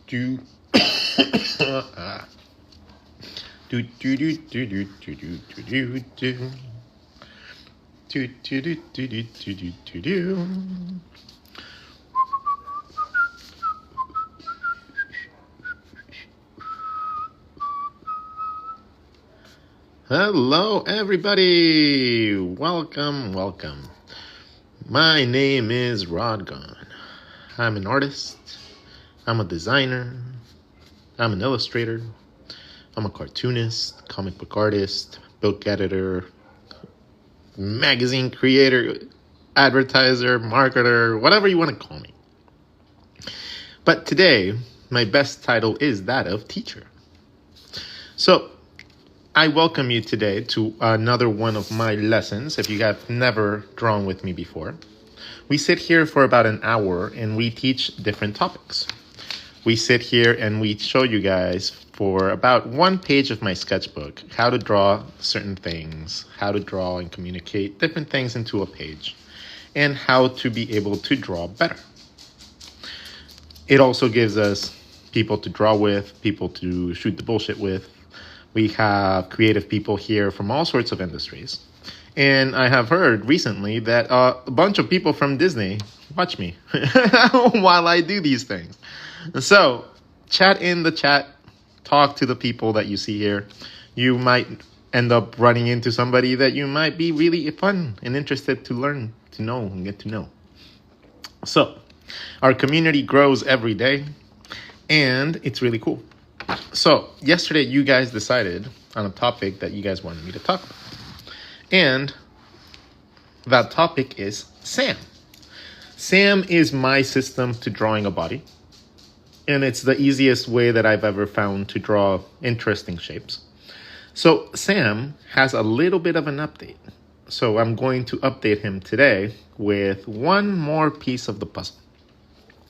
do. Do do do do do do do do do. Do do do do do do do do do. Hello, everybody. Welcome. My name is RODGON. I'm an artist. I'm a designer. I'm an illustrator. I'm a cartoonist, comic book artist, book editor, magazine creator, advertiser, marketer, whatever you want to call me. But today, my best title is that of teacher. So, I welcome you today to another one of my lessons. If you have never drawn with me before, we sit here for about an hour and we teach different topics. We sit here and we show you guys for about 1 page of my sketchbook how to draw certain things, how to draw and communicate different things into a page, and how to be able to draw better. It also gives us people to draw with, people to shoot the bullshit with. We have creative people here from all sorts of industries. And I have heard recently that a bunch of people from Disney watch me while I do these things. So, chat in the chat, talk to the people that you see here. You might end up running into somebody that you might be really fun and interested to learn, to know, and get to know. So, our community grows every day, and it's really cool. So, yesterday you guys decided on a topic that you guys wanted me to talk about. And that topic is S.A.M. S.A.M is my system to drawing a body. And it's the easiest way that I've ever found to draw interesting shapes. So S.A.M has a little bit of an update. So I'm going to update him today with one more piece of the puzzle.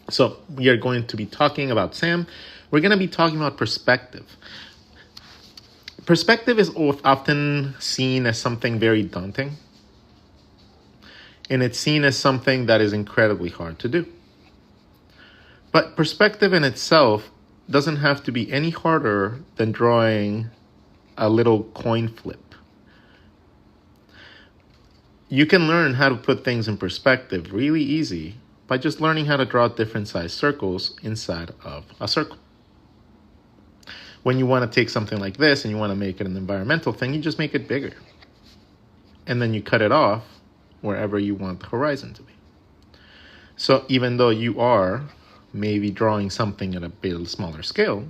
So we are going to be talking about S.A.M. We're going to be talking about perspective. Perspective is often seen as something very daunting. And it's seen as something that is incredibly hard to do. But perspective in itself doesn't have to be any harder than drawing a little coin flip. You can learn how to put things in perspective really easy by just learning how to draw different size circles inside of a circle. When you want to take something like this and you want to make it an environmental thing, you just make it bigger. And then you cut it off wherever you want the horizon to be. So even though you are maybe drawing something at a bit smaller scale,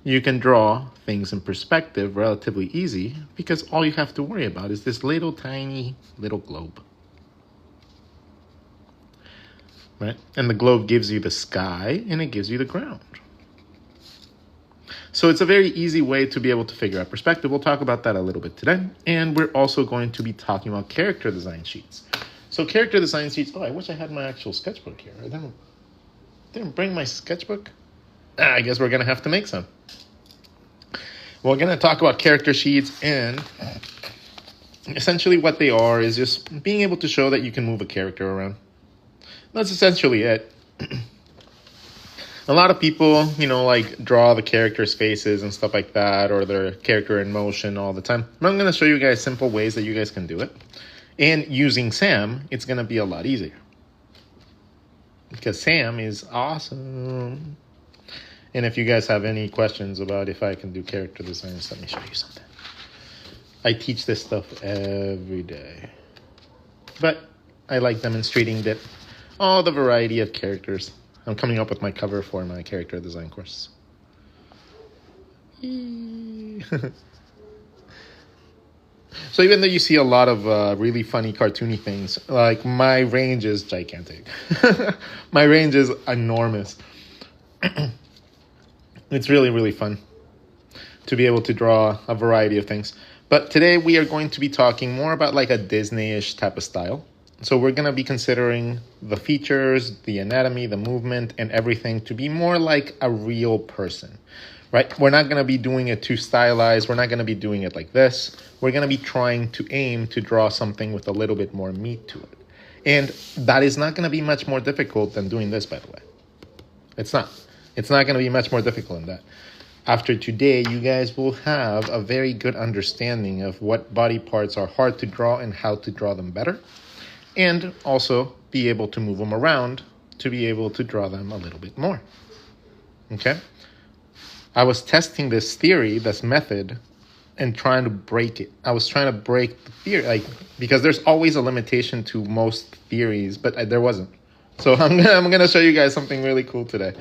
you can draw things in perspective relatively easy because all you have to worry about is this little tiny little globe. Right? And the globe gives you the sky and it gives you the ground. So it's a very easy way to be able to figure out perspective. We'll talk about that a little bit today. And we're also going to be talking about character design sheets. So character design sheets, I wish I had my actual sketchbook here. I didn't bring my sketchbook. I guess we're going to have to make some. We're going to talk about character sheets, and essentially what they are is just being able to show that you can move a character around. That's essentially it. A lot of people, draw the character's faces and stuff like that, or their character in motion all the time. But I'm going to show you guys simple ways that you guys can do it. And using S.A.M, it's going to be a lot easier. Because S.A.M is awesome. And if you guys have any questions about if I can do character designs, let me show you something. I teach this stuff every day. But I like demonstrating that all the variety of characters. I'm coming up with my cover for my character design course. So even though you see a lot of really funny cartoony things, like my range is gigantic. My range is enormous. It's really, really fun to be able to draw a variety of things. But today we are going to be talking more about like a Disney-ish type of style. So we're going to be considering the features, the anatomy, the movement, and everything to be more like a real person. Right? We're not going to be doing it too stylized. We're not going to be doing it like this. We're going to be trying to aim to draw something with a little bit more meat to it. And that is not going to be much more difficult than doing this, by the way. It's not. It's not going to be much more difficult than that. After today, you guys will have a very good understanding of what body parts are hard to draw and how to draw them better. And also be able to move them around to be able to draw them a little bit more. Okay? I was testing this theory, this method, and trying to break it. I was trying to break the theory, because there's always a limitation to most theories, but there wasn't. So I'm gonna show you guys something really cool today,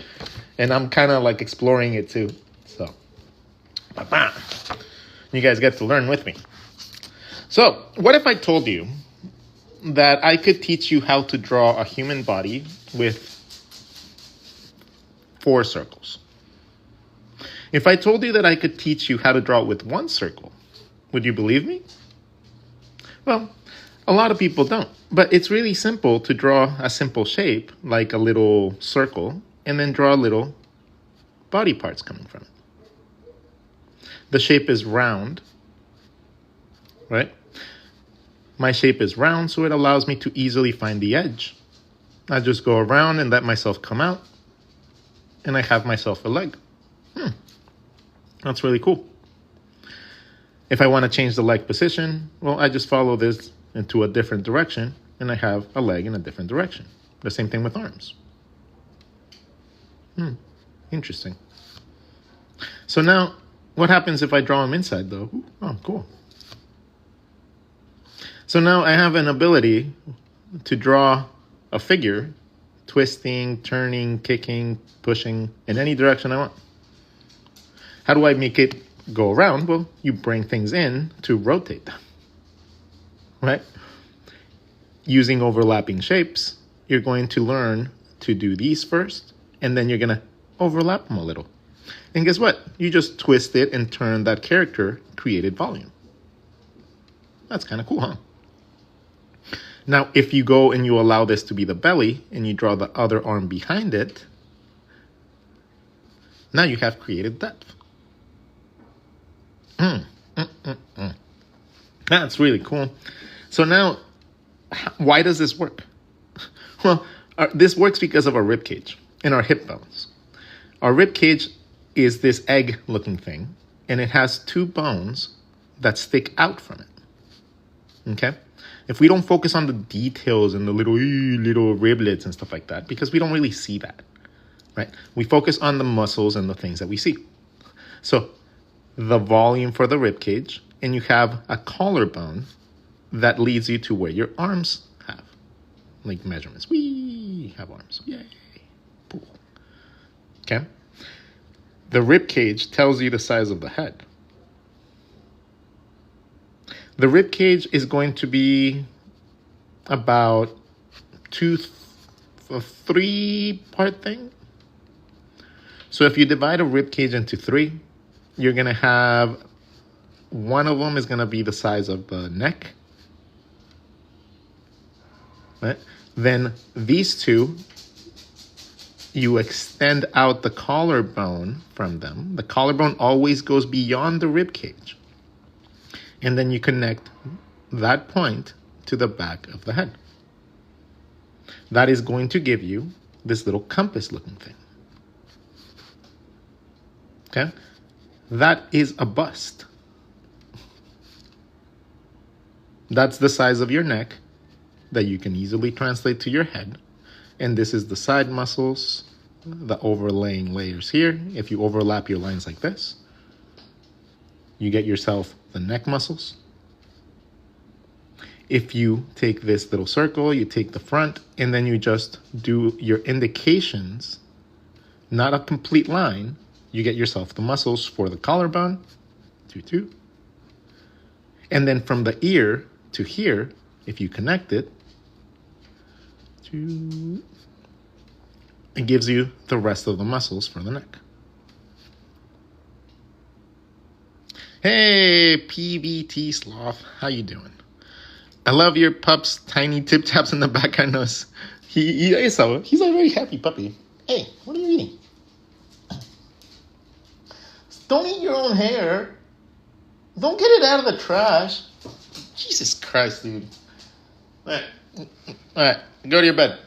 and I'm kind of exploring it too. So, you guys get to learn with me. So, what if I told you that I could teach you how to draw a human body with 4 circles? If I told you that I could teach you how to draw it with 1 circle, would you believe me? Well, a lot of people don't. But it's really simple to draw a simple shape, like a little circle, and then draw little body parts coming from it. The shape is round, right? My shape is round, so it allows me to easily find the edge. I just go around and let myself come out, and I have myself a leg. That's really cool. If I want to change the leg position, well, I just follow this into a different direction, and I have a leg in a different direction. The same thing with arms. Interesting. So now, what happens if I draw them inside, though? Oh, cool. So now I have an ability to draw a figure, twisting, turning, kicking, pushing, in any direction I want. How do I make it go around? Well, you bring things in to rotate them, right? Using overlapping shapes, you're going to learn to do these first, and then you're going to overlap them a little. And guess what? You just twist it and turn that character, created volume. That's kind of cool, huh? Now, if you go and you allow this to be the belly, and you draw the other arm behind it, now you have created depth. That's really cool. So now, why does this work? Well, this works because of our rib cage and our hip bones. Our rib cage is this egg-looking thing, and it has 2 bones that stick out from it. Okay? If we don't focus on the details and the little riblets and stuff like that, because we don't really see that, right? We focus on the muscles and the things that we see. So, the volume for the rib cage, and you have a collarbone that leads you to where your arms have, like measurements. We have arms. Yay. Cool. Okay. The rib cage tells you the size of the head. The rib cage is going to be about a 3-part thing. So if you divide a rib cage into 3, you're going to have, one of them is going to be the size of the neck. Right? Then these 2, you extend out the collarbone from them. The collarbone always goes beyond the rib cage. And then you connect that point to the back of the head. That is going to give you this little compass-looking thing. Okay? That is a bust. That's the size of your neck that you can easily translate to your head. And this is the side muscles, the overlaying layers here. If you overlap your lines like this, you get yourself the neck muscles. If you take this little circle, you take the front, and then you just do your indications, not a complete line, you get yourself the muscles for the collarbone, 2. And then from the ear to here, if you connect it, 2, it gives you the rest of the muscles for the neck. Hey, PBT Sloth, how you doing? I love your pup's tiny tip taps in the back. I know he's a very happy puppy. Hey, what are you eating? Don't eat your own hair. Don't get it out of the trash. Jesus Christ, dude. All right, go to your bed.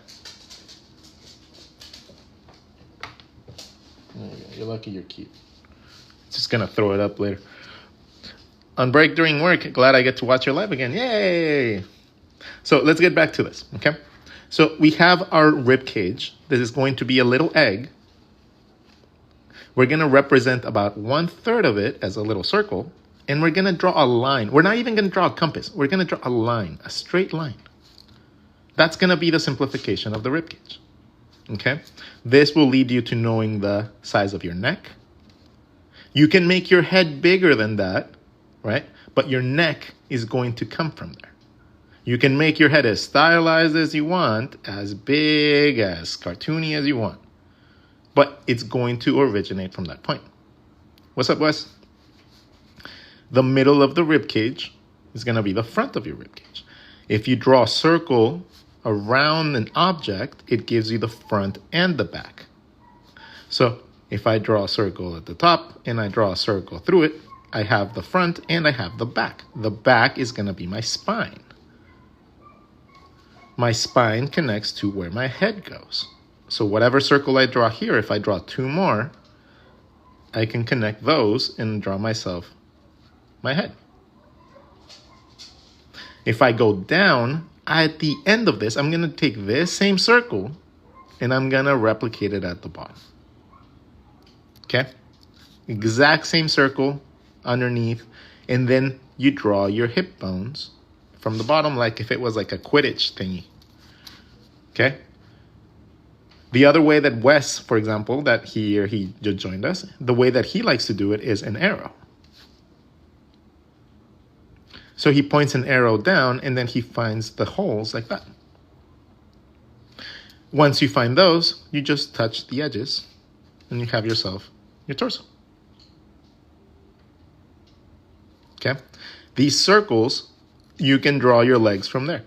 You're lucky you're cute. Just gonna throw it up later. On break during work, glad I get to watch your live again. Yay! So let's get back to this, okay? So we have our rib cage. This is going to be a little egg. We're gonna represent about 1/3 of it as a little circle, and we're gonna draw a line. We're not even gonna draw a compass. We're gonna draw a line, a straight line. That's gonna be the simplification of the rib cage, okay? This will lead you to knowing the size of your neck. You can make your head bigger than that, right? But your neck is going to come from there. You can make your head as stylized as you want, as big, as cartoony as you want. But it's going to originate from that point. What's up, Wes? The middle of the rib cage is going to be the front of your rib cage. If you draw a circle around an object, it gives you the front and the back. So if I draw a circle at the top and I draw a circle through it, I have the front and I have the back. The back is going to be my spine. My spine connects to where my head goes. So whatever circle I draw here, if I draw 2 more, I can connect those and draw myself my head. If I go down, at the end of this, I'm going to take this same circle and I'm going to replicate it at the bottom. Okay? Exact same circle underneath, and then you draw your hip bones from the bottom like if it was like a Quidditch thingy. Okay? The other way that Wes, for example, that he just joined us, the way that he likes to do it is an arrow. So he points an arrow down and then he finds the holes like that. Once you find those, you just touch the edges and you have yourself your torso. Okay? These circles, you can draw your legs from there.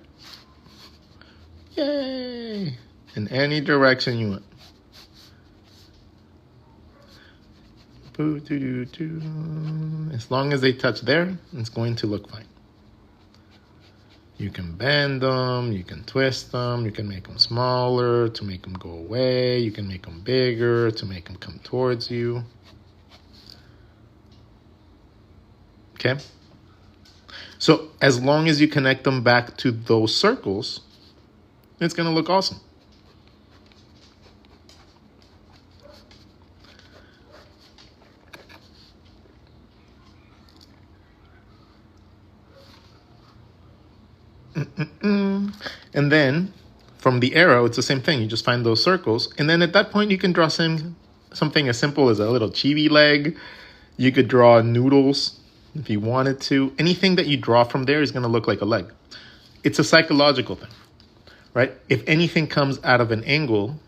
Yay! In any direction you want. As long as they touch there, it's going to look fine. You can bend them, you can twist them, you can make them smaller to make them go away, you can make them bigger to make them come towards you. Okay? So as long as you connect them back to those circles, it's going to look awesome. And then from the arrow, it's the same thing. You just find those circles. And then at that point, you can draw something as simple as a little chibi leg. You could draw noodles if you wanted to. Anything that you draw from there is going to look like a leg. It's a psychological thing, right? If anything comes out of an angle,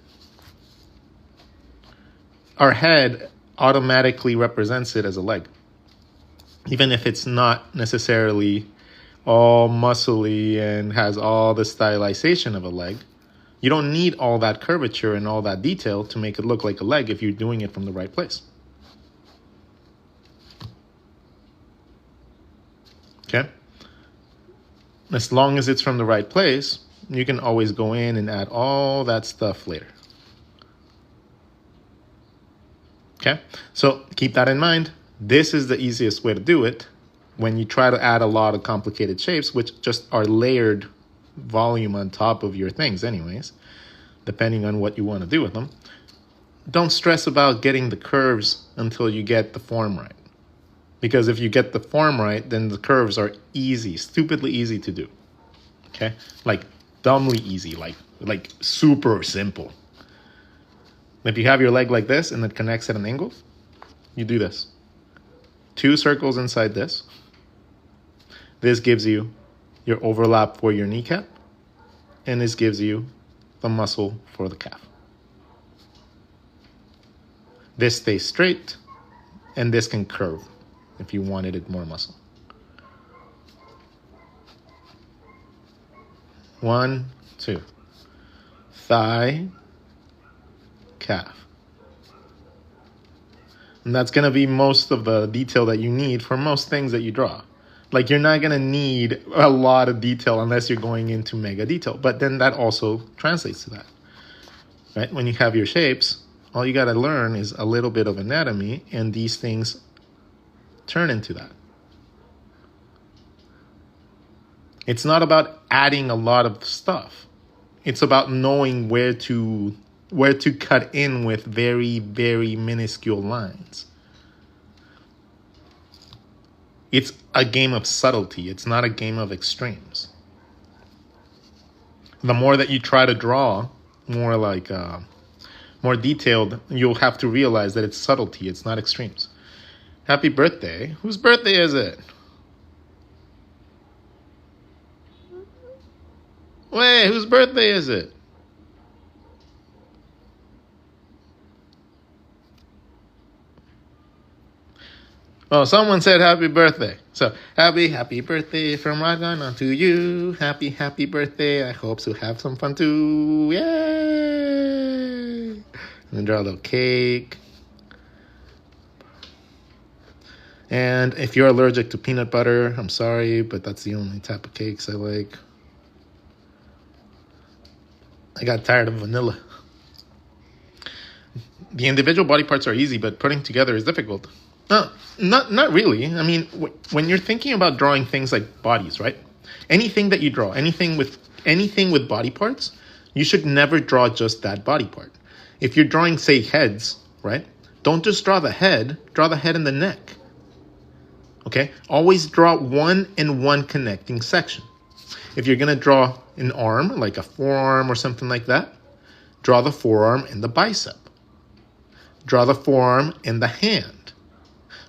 our head automatically represents it as a leg. Even if it's not necessarily all muscly and has all the stylization of a leg. You don't need all that curvature and all that detail to make it look like a leg if you're doing it from the right place. Okay? As long as it's from the right place, you can always go in and add all that stuff later. Okay? So keep that in mind. This is the easiest way to do it. When you try to add a lot of complicated shapes, which just are layered volume on top of your things anyways, depending on what you want to do with them, don't stress about getting the curves until you get the form right. Because if you get the form right, then the curves are easy, stupidly easy to do. Okay? Like dumbly easy, like super simple. If you have your leg like this and it connects at an angle, you do this. 2 circles inside this. This gives you your overlap for your kneecap, and this gives you the muscle for the calf. This stays straight, and this can curve if you wanted it more muscle. 1, 2. Thigh, calf. And that's going to be most of the detail that you need for most things that you draw. Like, you're not going to need a lot of detail unless you're going into mega detail. But then that also translates to that, right? When you have your shapes, All you got to learn is a little bit of anatomy, and these things turn into that. It's not about adding a lot of stuff. It's about knowing where to cut in with very, very minuscule lines. It's a game of subtlety. It's not a game of extremes. The more that you try to draw more like more detailed, you'll have to realize that it's subtlety. It's not extremes. Happy birthday. Whose birthday is it? Wait, whose birthday is it? Oh, someone said happy birthday. So, happy birthday from RODGON on to you. Happy birthday. I hope to have some fun too. Yay! And draw a little cake. And if you're allergic to peanut butter, I'm sorry, but that's the only type of cakes I like. I got tired of vanilla. The individual body parts are easy, but putting together is difficult. No, not really. I mean, when you're thinking about drawing things like bodies, right? Anything that you draw, anything with body parts, you should never draw just that body part. If you're drawing, say, heads, right? Don't just draw the head and the neck. Okay? Always draw one and one connecting section. If you're going to draw an arm, like a forearm or something like that, draw the forearm and the bicep. Draw the forearm and the hand.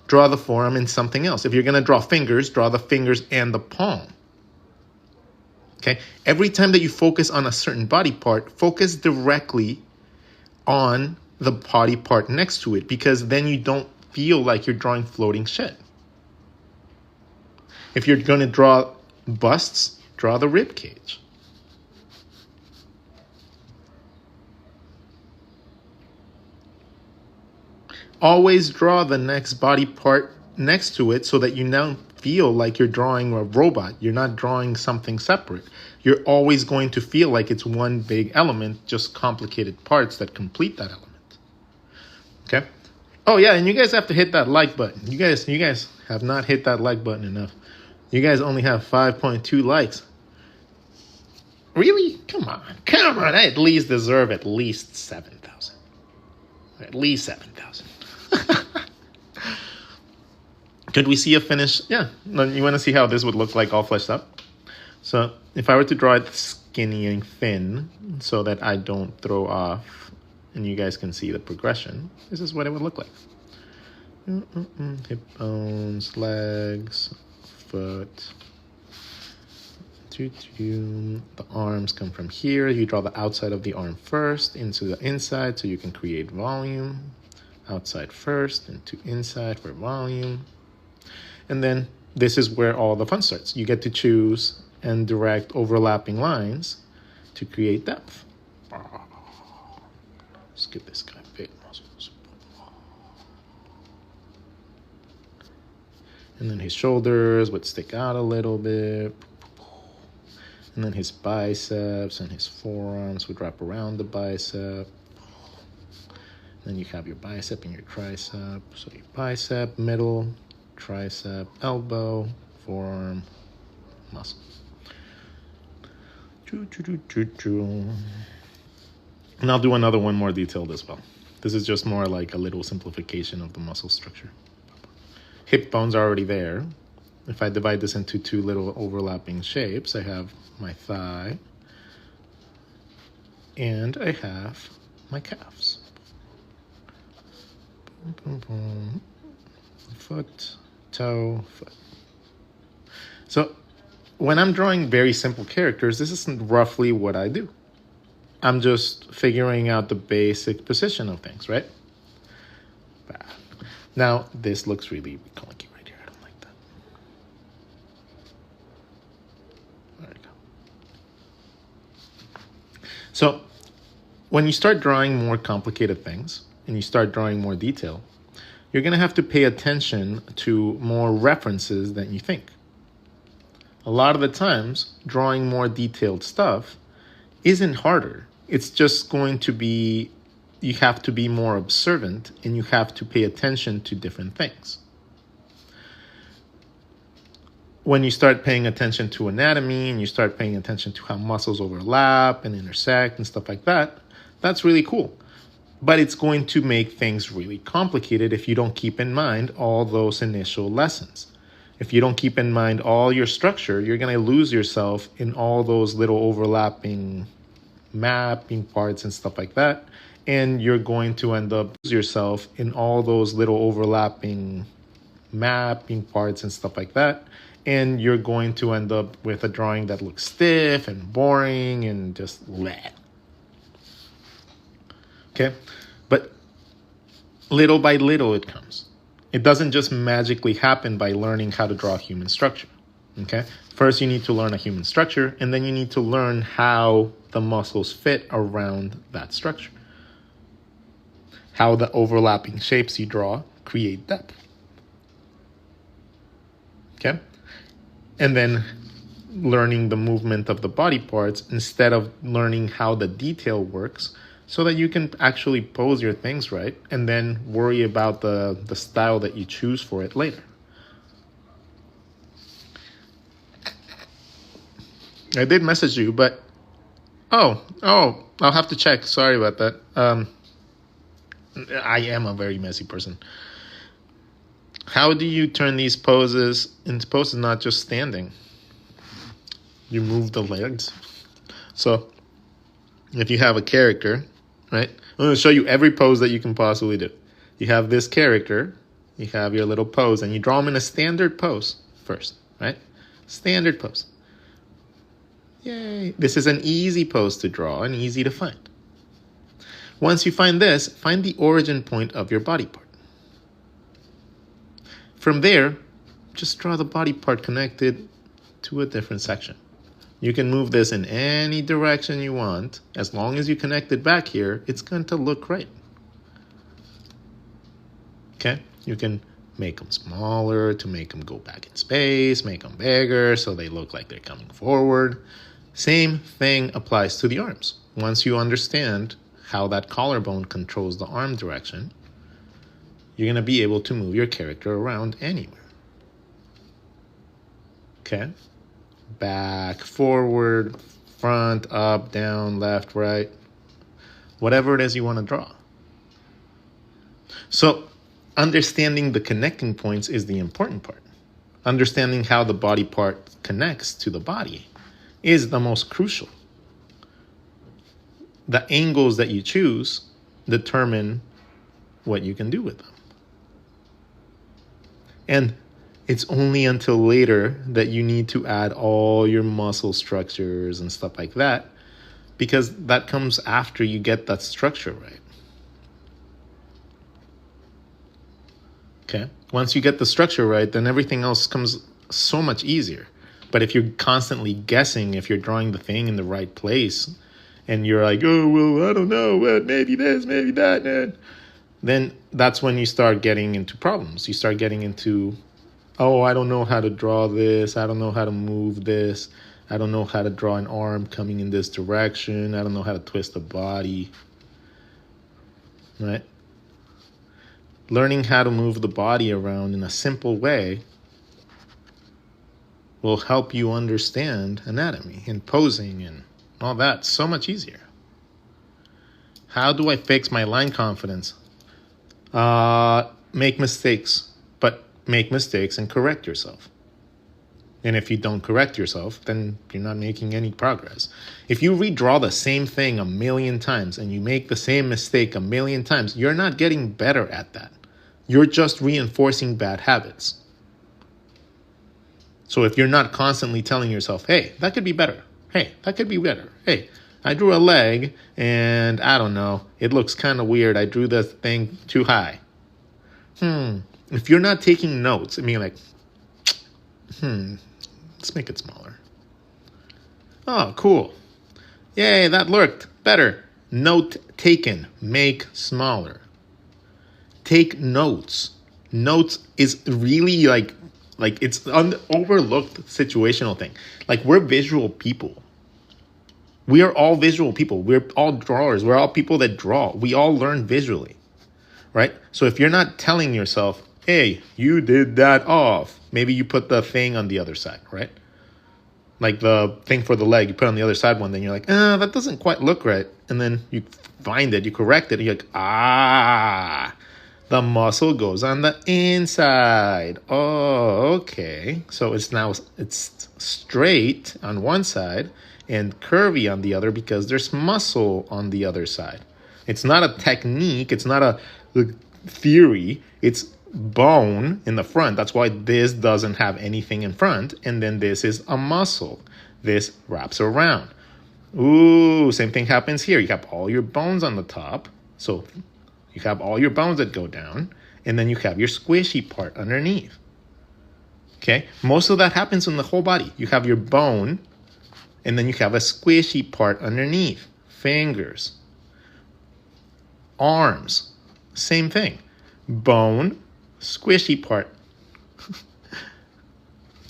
Draw the forearm and something else. If you're going to draw fingers, draw the fingers and the palm. Okay? Every time that you focus on a certain body part, focus directly on the body part next to it, because then you don't feel like you're drawing floating shit. If you're going to draw busts, draw the rib cage. Always draw the next body part next to it so that you now feel like you're drawing a robot. You're not drawing something separate. You're always going to feel like it's one big element, just complicated parts that complete that element. Okay? Oh yeah, and you guys have to hit that like button. You guys have not hit that like button enough. You guys only have 5.2 likes. Really? Come on. I at least deserve at least 7,000. At least 7,000. Could we see a finish? Yeah. You want to see how this would look like all fleshed up? So if I were to draw it skinny and thin so that I don't throw off and you guys can see the progression, this is what it would look like. Hip bones, legs, foot. The arms come from here. You draw the outside of the arm first into the inside so you can create volume. Outside first into inside for volume. And then this is where all the fun starts. You get to choose and direct overlapping lines to create depth. Let's give this guy big muscles. And then his shoulders would stick out a little bit. And then his biceps and his forearms would wrap around the bicep. Then you have your bicep and your tricep. So your bicep, middle, tricep, elbow, forearm, muscle. And I'll do another one more detailed as well. This is just more like a little simplification of the muscle structure. Hip bones are already there. If I divide this into two little overlapping shapes, I have my thigh and I have my calves. Boom, boom, boom. Foot, toe, foot. So when I'm drawing very simple characters, this is roughly what I do. I'm just figuring out the basic position of things, right? Now, this looks really clunky right here. I don't like that. There we go. So when you start drawing more complicated things and you start drawing more detail, you're going to have to pay attention to more references than you think. A lot of the times, drawing more detailed stuff isn't harder. It's just going to be you have to be more observant and you have to pay attention to different things. When you start paying attention to anatomy and you start paying attention to how muscles overlap and intersect and stuff like that, that's really cool. But it's going to make things really complicated if you don't keep in mind all those initial lessons. If you don't keep in mind all your structure, you're going to lose yourself in all those little overlapping mapping parts and stuff like that. And you're going to end up lose yourself in all those little overlapping mapping parts and stuff like that. And you're going to end up with a drawing that looks stiff and boring and just bleh. Okay, but little by little it comes. It doesn't just magically happen by learning how to draw human structure. Okay, first you need to learn a human structure, and then you need to learn how the muscles fit around that structure. How the overlapping shapes you draw create depth. Okay, and then learning the movement of the body parts instead of learning how the detail works, so that you can actually pose your things right and then worry about the style that you choose for it later. I did message you, but oh, I'll have to check. Sorry about that. I am a very messy person. How do you turn these poses into poses not just standing? You move the legs. So if you have a character, right? I'm going to show you every pose that you can possibly do. You have this character, you have your little pose, and you draw them in a standard pose first, right? Standard pose. Yay. This is an easy pose to draw and easy to find. Once you find this, find the origin point of your body part. From there, just draw the body part connected to a different section. You can move this in any direction you want. As long as you connect it back here, it's going to look right. Okay? You can make them smaller to make them go back in space, make them bigger so they look like they're coming forward. Same thing applies to the arms. Once you understand how that collarbone controls the arm direction, you're going to be able to move your character around anywhere. Okay? Back, forward, front, up, down, left, right, whatever it is you want to draw. So understanding the connecting points is the important part. Understanding how the body part connects to the body is the most crucial. The angles that you choose determine what you can do with them. And it's only until later that you need to add all your muscle structures and stuff like that, because that comes after you get that structure right. Okay? Once you get the structure right, then everything else comes so much easier. But if you're constantly guessing if you're drawing the thing in the right place, and you're like, oh, well, I don't know, well, maybe this, maybe that, then that's when you start getting into problems. You start getting into, oh, I don't know how to draw this. I don't know how to move this. I don't know how to draw an arm coming in this direction. I don't know how to twist the body. Right? Learning how to move the body around in a simple way will help you understand anatomy and posing and all that so much easier. How do I fix my line confidence? Make mistakes, but make mistakes and correct yourself. And if you don't correct yourself, then you're not making any progress. If you redraw the same thing a million times and you make the same mistake a million times, you're not getting better at that. You're just reinforcing bad habits. So if you're not constantly telling yourself, hey, that could be better. Hey, that could be better. Hey, I drew a leg and I don't know, it looks kind of weird. I drew this thing too high. If you're not taking notes, I mean like, let's make it smaller. Oh, cool. Yay, that worked better. Note taken, make smaller. Take notes. Notes is really like it's an overlooked situational thing. Like, we're visual people. We are all visual people. We're all drawers. We're all people that draw. We all learn visually, right? So if you're not telling yourself, hey, you did that off, maybe you put the thing on the other side, right? Like the thing for the leg, you put on the other side one, then you're like, that doesn't quite look right. And then you find it, you correct it, and you're like, the muscle goes on the inside. Oh, okay. So it's straight on one side and curvy on the other because there's muscle on the other side. It's not a technique. It's not a theory. It's bone in the front. That's why this doesn't have anything in front. And then this is a muscle. This wraps around. Ooh, same thing happens here. You have all your bones on the top. So you have all your bones that go down. And then you have your squishy part underneath. Okay? Most of that happens in the whole body. You have your bone, and then you have a squishy part underneath. Fingers. Arms. Same thing. Bone, squishy part.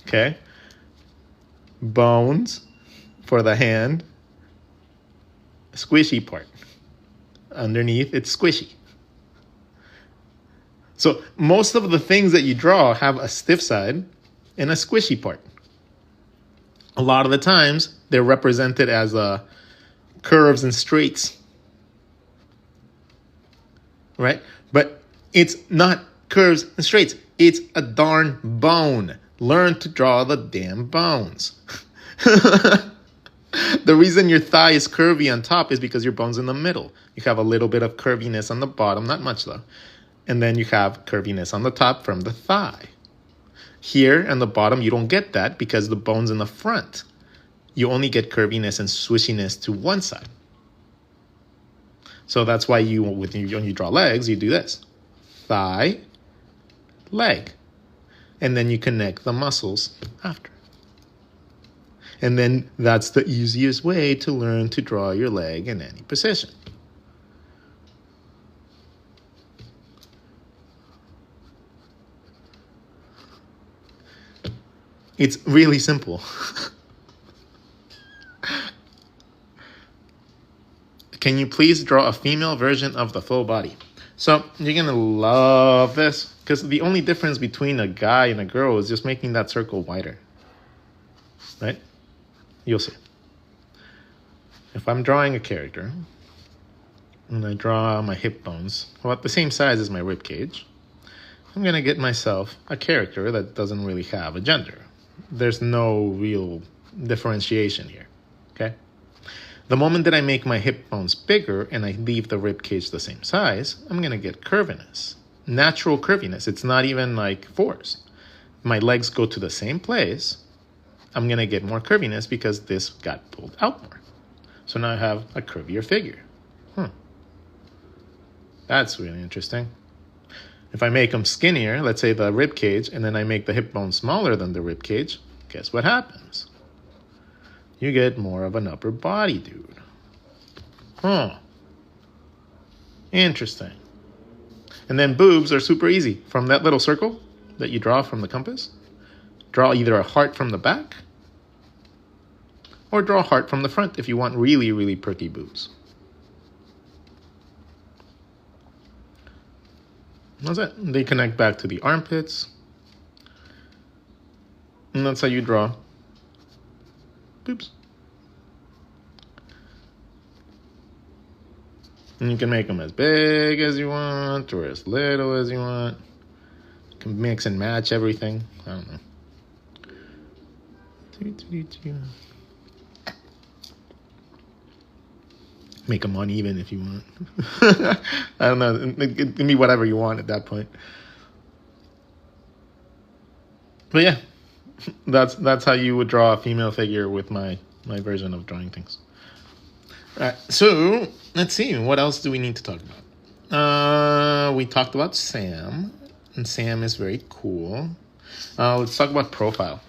Okay? Bones for the hand. Squishy part. Underneath, it's squishy. So most of the things that you draw have a stiff side and a squishy part. A lot of the times, they're represented as curves and straights. Right? But it's not curves and straights. It's a darn bone. Learn to draw the damn bones. The reason your thigh is curvy on top is because your bone's in the middle. You have a little bit of curviness on the bottom, not much though. And then you have curviness on the top from the thigh. Here on the bottom, you don't get that because the bone's in the front. You only get curviness and swishiness to one side. So that's why when you draw legs, you do this. Thigh, leg. And then you connect the muscles after. And then that's the easiest way to learn to draw your leg in any position. It's really simple. Can you please draw a female version of the full body? So you're going to love this because the only difference between a guy and a girl is just making that circle wider. Right? You'll see. If I'm drawing a character and I draw my hip bones about the same size as my rib cage, I'm going to get myself a character that doesn't really have a gender. There's no real differentiation here. Okay? The moment that I make my hip bones bigger and I leave the rib cage the same size, I'm going to get curviness. Natural curviness. It's not even like forced. My legs go to the same place. I'm going to get more curviness because this got pulled out more. So now I have a curvier figure. That's really interesting. If I make them skinnier, let's say the rib cage, and then I make the hip bone smaller than the rib cage, guess what happens? You get more of an upper body dude. Interesting. And then boobs are super easy. From that little circle that you draw from the compass, draw either a heart from the back or draw a heart from the front if you want really, really perky boobs. That's it. They connect back to the armpits. And that's how you draw boobs. And you can make them as big as you want or as little as you want. You can mix and match everything. I don't know. Make them uneven if you want. I don't know. It can be whatever you want at that point. But yeah, that's how you would draw a female figure with my version of drawing things. All right, so let's see. What else do we need to talk about? We talked about S.A.M, and S.A.M is very cool. Let's talk about profile.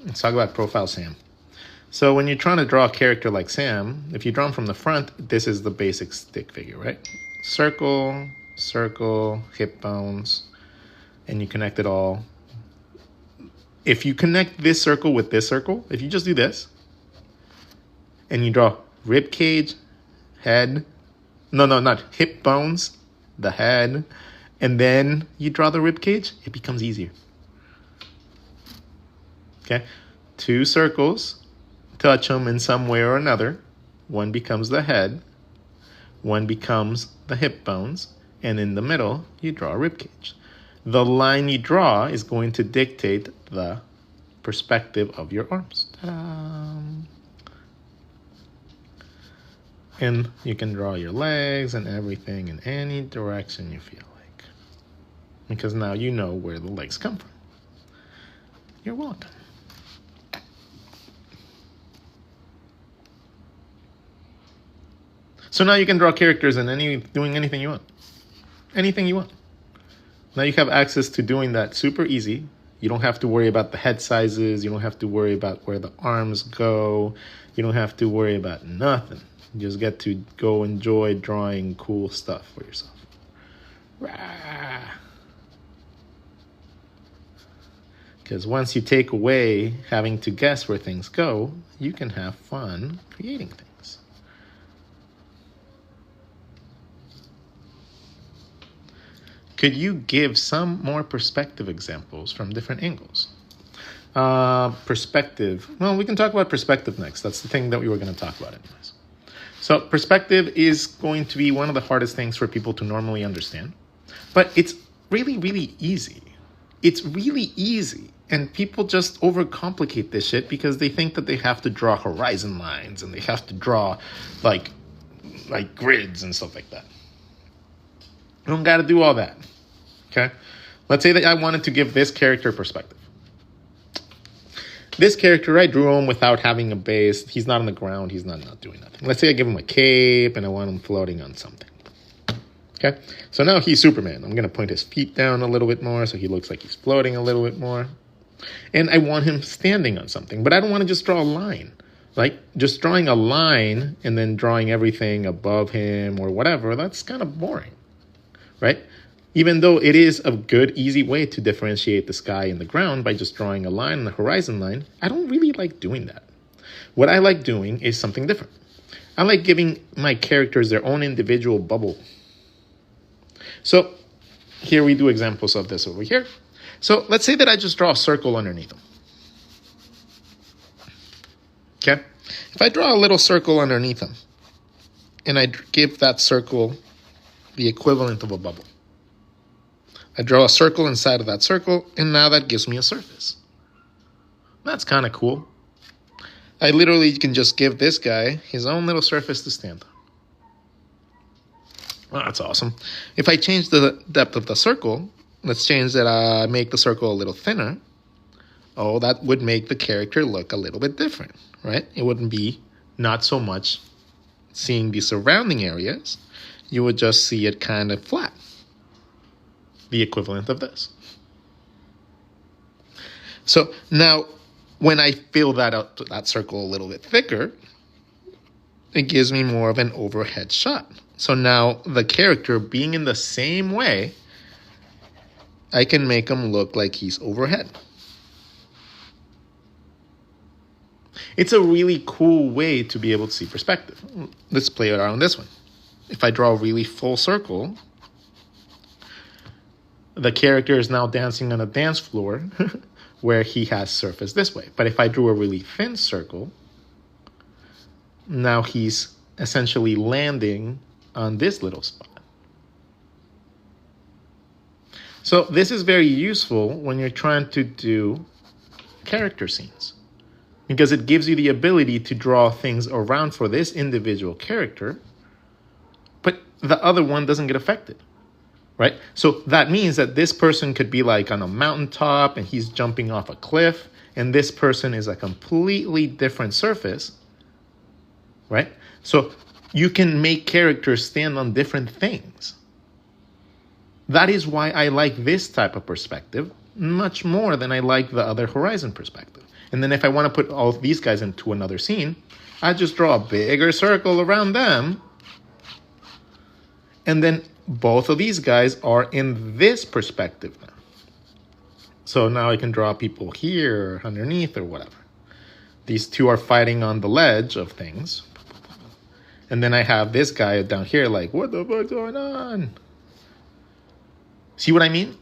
Let's talk about profile S.A.M. So when you're trying to draw a character like S.A.M, if you draw him from the front, this is the basic stick figure, right? Circle, circle, hip bones, and you connect it all. If you connect this circle with this circle, if you just do this, and you draw rib cage, head, no, not hip bones, the head, and then you draw the rib cage, it becomes easier. Okay, 2 circles, touch them in some way or another. One becomes the head, one becomes the hip bones, and in the middle, you draw a rib cage. The line you draw is going to dictate the perspective of your arms. Ta-da! And you can draw your legs and everything in any direction you feel like, because now you know where the legs come from. You're welcome. So now you can draw characters in doing anything you want. Anything you want. Now you have access to doing that super easy. You don't have to worry about the head sizes. You don't have to worry about where the arms go. You don't have to worry about nothing. You just get to go enjoy drawing cool stuff for yourself. Because once you take away having to guess where things go, you can have fun creating things. Could you give some more perspective examples from different angles? Perspective. Well, we can talk about perspective next. That's the thing that we were going to talk about anyways. So perspective is going to be one of the hardest things for people to normally understand. But it's really, really easy. It's really easy. And people just overcomplicate this shit because they think that they have to draw horizon lines and they have to draw like grids and stuff like that. You don't got to do all that. Okay? Let's say that I wanted to give this character perspective. This character, I drew him without having a base. He's not on the ground. He's not doing nothing. Let's say I give him a cape and I want him floating on something. Okay? So now he's Superman. I'm going to point his feet down a little bit more so he looks like he's floating a little bit more. And I want him standing on something. But I don't want to just draw a line. Like, just drawing a line and then drawing everything above him or whatever, that's kind of boring. Right? Even though it is a good, easy way to differentiate the sky and the ground by just drawing a line and a horizon line, I don't really like doing that. What I like doing is something different. I like giving my characters their own individual bubble. So here we do examples of this over here. So let's say that I just draw a circle underneath them. Okay? If I draw a little circle underneath them, and I give that circle the equivalent of a bubble, I draw a circle inside of that circle, and now that gives me a surface. That's kind of cool. I literally can just give this guy his own little surface to stand on. Well, that's awesome. If I change the depth of the circle, let's change that, make the circle a little thinner. Oh, that would make the character look a little bit different, right? It wouldn't be not so much seeing the surrounding areas. You would just see it kind of flat. The equivalent of this. So now when I fill that out to that circle a little bit thicker, it gives me more of an overhead shot. So now the character being in the same way, I can make him look like he's overhead. It's a really cool way to be able to see perspective. Let's play it around this one. If I draw a really full circle, the character is now dancing on a dance floor where he has surface this way. But if I drew a really thin circle, now he's essentially landing on this little spot. So this is very useful when you're trying to do character scenes, because it gives you the ability to draw things around for this individual character, but the other one doesn't get affected. Right? So that means that this person could be like on a mountaintop and he's jumping off a cliff, and this person is a completely different surface, right? So you can make characters stand on different things. That is why I like this type of perspective much more than I like the other horizon perspective. And then if I want to put all of these guys into another scene, I just draw a bigger circle around them, and then both of these guys are in this perspective now. So now I can draw people here, underneath, or whatever. These two are fighting on the ledge of things. And then I have this guy down here like, what the fuck's going on? See what I mean?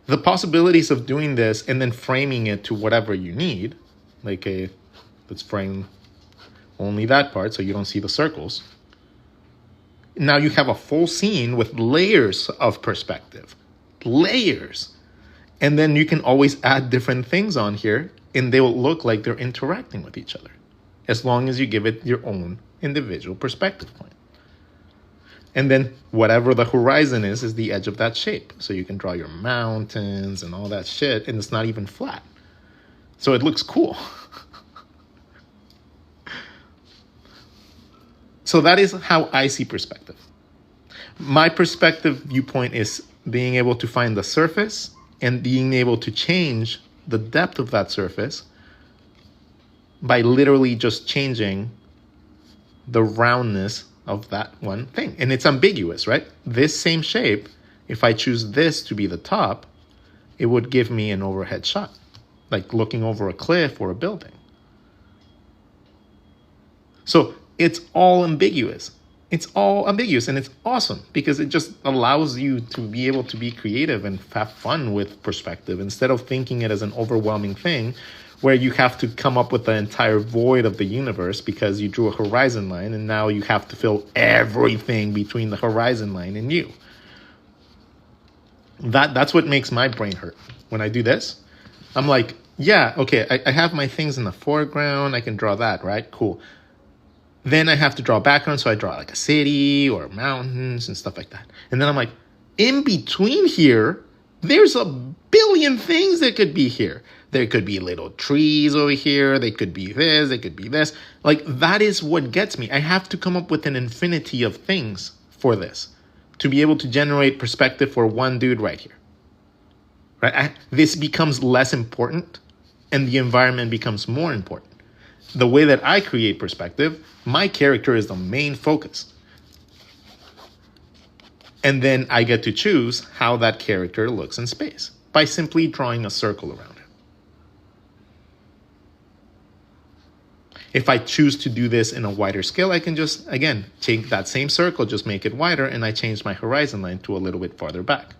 The possibilities of doing this and then framing it to whatever you need. Like, let's frame only that part so you don't see the circles. Now you have a full scene with layers of perspective. Layers. And then you can always add different things on here and they will look like they're interacting with each other, as long as you give it your own individual perspective point. And then whatever the horizon is the edge of that shape. So you can draw your mountains and all that shit, and it's not even flat. So it looks cool. So that is how I see perspective. My perspective viewpoint is being able to find the surface and being able to change the depth of that surface by literally just changing the roundness of that one thing. And it's ambiguous, right? This same shape, if I choose this to be the top, it would give me an overhead shot, like looking over a cliff or a building. So it's all ambiguous. It's all ambiguous, and it's awesome because it just allows you to be able to be creative and have fun with perspective instead of thinking it as an overwhelming thing where you have to come up with the entire void of the universe because you drew a horizon line and now you have to fill everything between the horizon line and you. That's what makes my brain hurt. When I do this, I'm like, yeah, okay, I have my things in the foreground. I can draw that, right? Cool. Then I have to draw background, so I draw like a city or mountains and stuff like that. And then I'm like, in between here, there's a billion things that could be here. There could be little trees over here. They could be this. They could be this. Like, that is what gets me. I have to come up with an infinity of things for this to be able to generate perspective for one dude right here. Right? This becomes less important, and the environment becomes more important. The way that I create perspective, my character is the main focus. And then I get to choose how that character looks in space by simply drawing a circle around it. If I choose to do this in a wider scale, I can just, again, take that same circle, just make it wider, and I change my horizon line to a little bit farther back.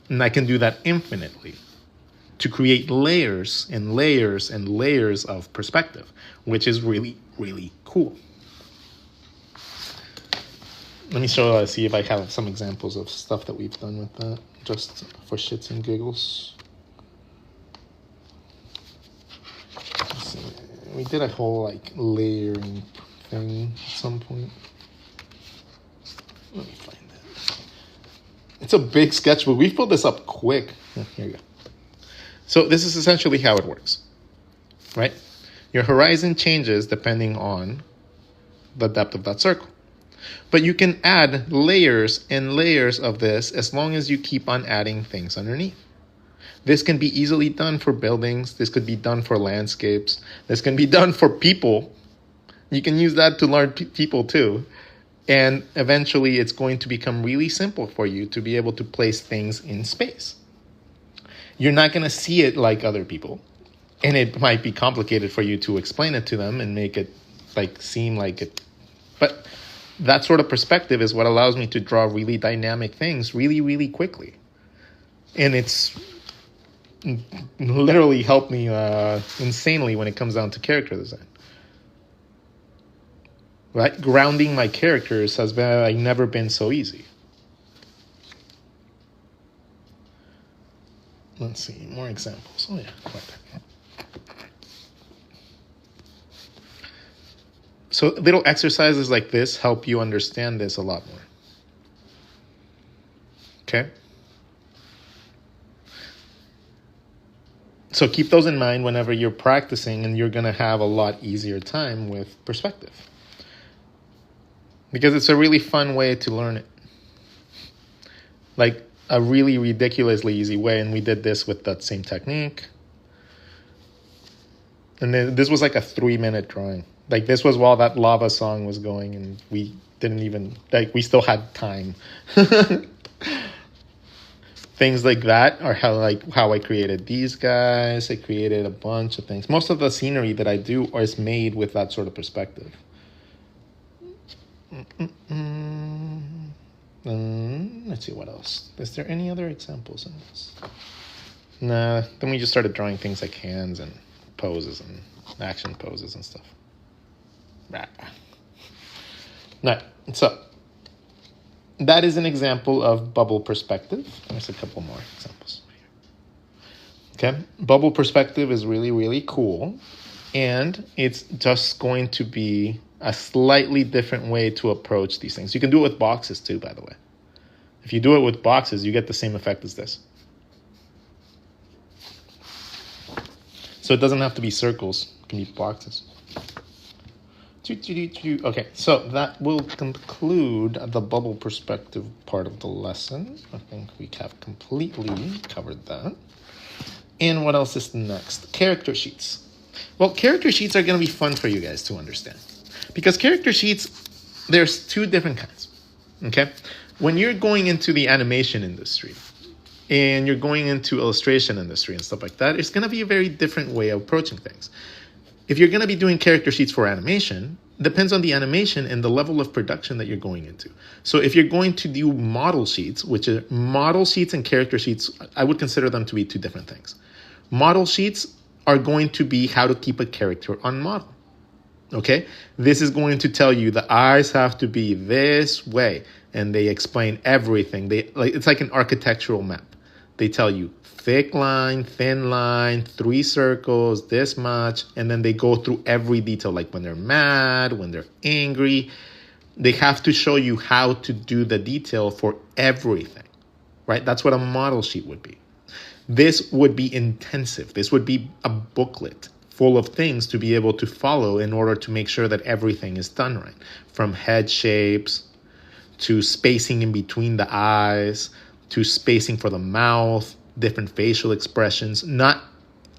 And I can do that infinitely to create layers and layers and layers of perspective, which is really, really cool. Let me see if I have some examples of stuff that we've done with that, just for shits and giggles. Let's see. We did a whole like layering thing at some point. Let me find it. It's a big sketchbook. We pulled this up quick. Here you go. So this is essentially how it works, right? Your horizon changes depending on the depth of that circle. But you can add layers and layers of this as long as you keep on adding things underneath. This can be easily done for buildings. This could be done for landscapes. This can be done for people. You can use that to learn people too. And eventually it's going to become really simple for you to be able to place things in space. You're not going to see it like other people. And it might be complicated for you to explain it to them and make it like seem like it. But that sort of perspective is what allows me to draw really dynamic things really, really quickly. And it's literally helped me insanely when it comes down to character design. Right? Grounding my characters has been like never been so easy. Let's see, more examples. Oh yeah, right there. So little exercises like this help you understand this a lot more. Okay? So keep those in mind whenever you're practicing, and you're going to have a lot easier time with perspective. Because it's a really fun way to learn it. Like a really ridiculously easy way, and we did this with that same technique. And then this was like a 3-minute drawing. Like this was while that lava song was going, and we didn't even, like we still had time. Things like that are how I created these guys. I created a bunch of things. Most of the scenery that I do is made with that sort of perspective. Let's see what else. Is there any other examples in this? Nah, then we just started drawing things like hands and poses and action poses and stuff. Right, so that is an example of bubble perspective. There's a couple more examples. Okay, bubble perspective is really, really cool. And it's just going to be a slightly different way to approach these things. You can do it with boxes too, by the way. If you do it with boxes, you get the same effect as this. So it doesn't have to be circles. It can be boxes. Okay, so that will conclude the bubble perspective part of the lesson. I think we have completely covered that. And what else is next? Character sheets. Well, character sheets are going to be fun for you guys to understand. Because character sheets, there's two different kinds. Okay? When you're going into the animation industry and you're going into illustration industry and stuff like that, it's going to be a very different way of approaching things. If you're going to be doing character sheets for animation, depends on the animation and the level of production that you're going into. So if you're going to do model sheets, which are model sheets and character sheets, I would consider them to be two different things. Model sheets are going to be how to keep a character on model. Okay? This is going to tell you the eyes have to be this way, and they explain everything. It's like an architectural map. They tell you thick line, thin line, 3 circles, this much, and then they go through every detail, like when they're mad, when they're angry. They have to show you how to do the detail for everything, right? That's what a model sheet would be. This would be intensive. This would be a booklet full of things to be able to follow in order to make sure that everything is done right. From head shapes to spacing in between the eyes to spacing for the mouth, different facial expressions, not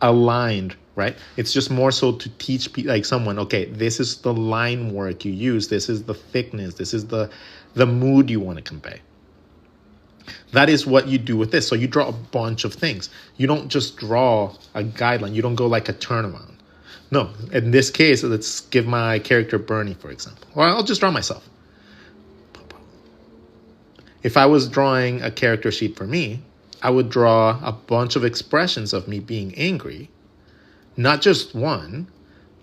aligned, right? It's just more so to teach like someone, okay, this is the line work you use. This is the thickness. This is the mood you want to convey. That is what you do with this. So you draw a bunch of things. You don't just draw a guideline. You don't go like a turnaround. No, in this case, let's give my character Bernie, for example. Or I'll just draw myself. If I was drawing a character sheet for me, I would draw a bunch of expressions of me being angry. Not just one.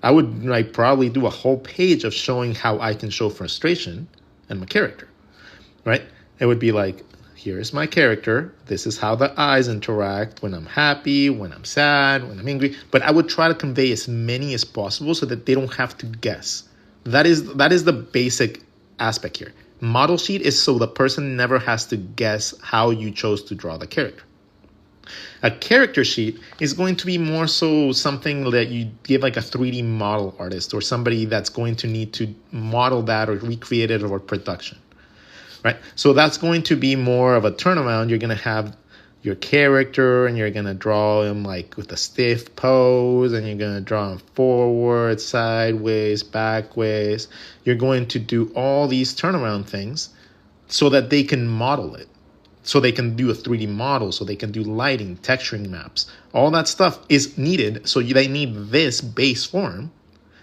I would probably do a whole page of showing how I can show frustration in my character, right? It would be like, here's my character. This is how the eyes interact when I'm happy, when I'm sad, when I'm angry. But I would try to convey as many as possible so that they don't have to guess. That is the basic aspect here. Model sheet is so the person never has to guess how you chose to draw the character. A character sheet is going to be more so something that you give like a 3D model artist or somebody that's going to need to model that or recreate it or production. Right? So that's going to be more of a turnaround. You're going to have your character and you're going to draw him like with a stiff pose and you're going to draw him forward, sideways, backways. You're going to do all these turnaround things so that they can model it. So they can do a 3D model, so they can do lighting, texturing maps. All that stuff is needed. So they need this base form.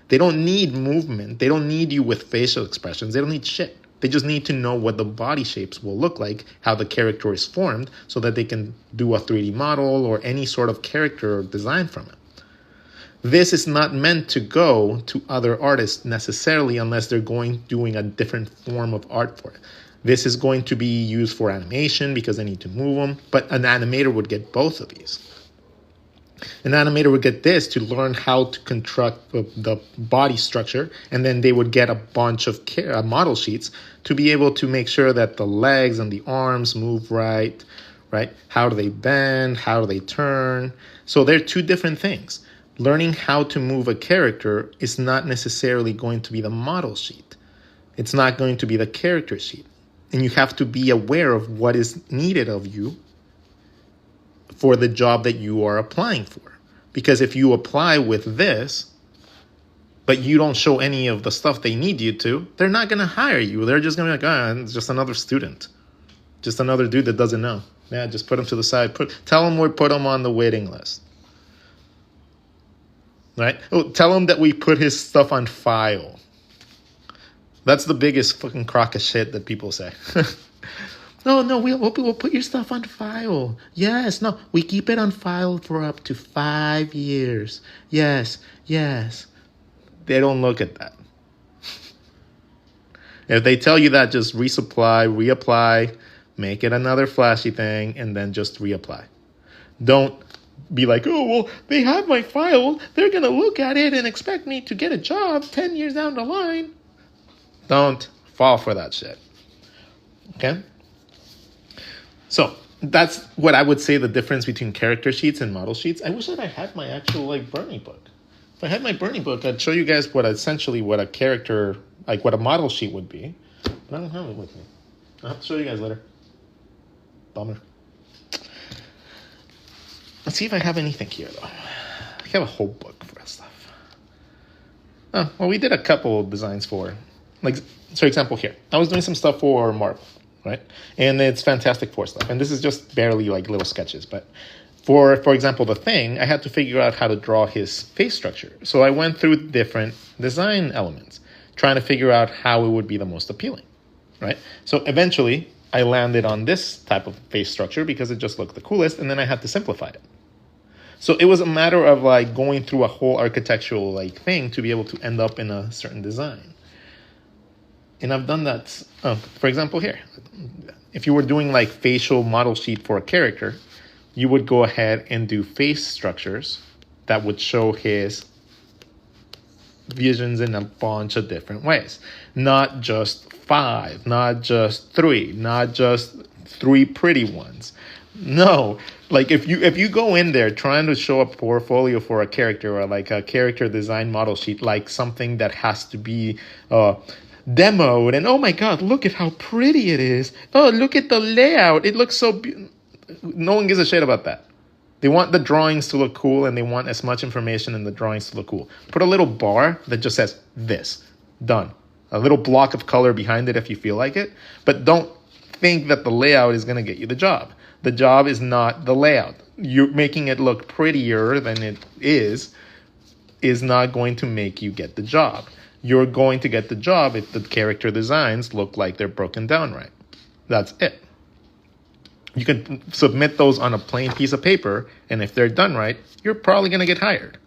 They don't need movement. They don't need you with facial expressions. They don't need shit. They just need to know what the body shapes will look like, how the character is formed, so that they can do a 3D model or any sort of character design from it. This is not meant to go to other artists necessarily unless they're doing a different form of art for it. This is going to be used for animation because they need to move them, but an animator would get both of these. An animator would get this to learn how to construct the body structure, and then they would get a bunch of model sheets to be able to make sure that the legs and the arms move right? How do they bend? How do they turn? So they're two different things. Learning how to move a character is not necessarily going to be the model sheet. It's not going to be the character sheet. And you have to be aware of what is needed of you for the job that you are applying for. Because if you apply with this, but you don't show any of the stuff they need you to, they're not going to hire you. They're just going to be like, it's just another student. Just another dude that doesn't know. Yeah, just put them to the side. Tell them we put them on the waiting list. Right? Oh, tell them that we put his stuff on file. That's the biggest fucking crock of shit that people say. No, we'll put your stuff on file. Yes, no, we keep it on file for up to 5 years. Yes. They don't look at that. If they tell you that, just resupply, reapply, make it another flashy thing, and then just reapply. Don't be like, oh, well, they have my file. They're going to look at it and expect me to get a job 10 years down the line. Don't fall for that shit. Okay? So that's what I would say the difference between character sheets and model sheets. I wish that I had my actual Bernie book. If I had my Bernie book, I'd show you guys what a character, what a model sheet would be. But I don't have it with me. I'll have to show you guys later. Bummer. Let's see if I have anything here, though. I have a whole book for stuff. Oh, well, we did a couple of designs for, for example, here. I was doing some stuff for Marvel, right? And it's Fantastic Four stuff. And this is just barely little sketches. But for example, the Thing, I had to figure out how to draw his face structure. So I went through different design elements, trying to figure out how it would be the most appealing, right? So eventually, I landed on this type of face structure because it just looked the coolest, and then I had to simplify it. So it was a matter of going through a whole architectural thing to be able to end up in a certain design. And I've done that. For example, here, if you were doing facial model sheet for a character, you would go ahead and do face structures that would show his visions in a bunch of different ways. Not just 5, not just 3, not just 3 pretty ones. No, if you go in there trying to show a portfolio for a character or a character design model sheet, something that has to be demoed, and oh my god, look at how pretty it is. Oh, look at the layout. It looks so no one gives a shit about that. They want the drawings to look cool, and they want as much information in the drawings to look cool. Put a little bar that just says this. Done. A little block of color behind it if you feel like it. But don't think that the layout is going to get you the job. The job is not the layout. You're making it look prettier than it is not going to make you get the job. You're going to get the job if the character designs look like they're broken down right. That's it. You can submit those on a plain piece of paper, and if they're done right, you're probably going to get hired.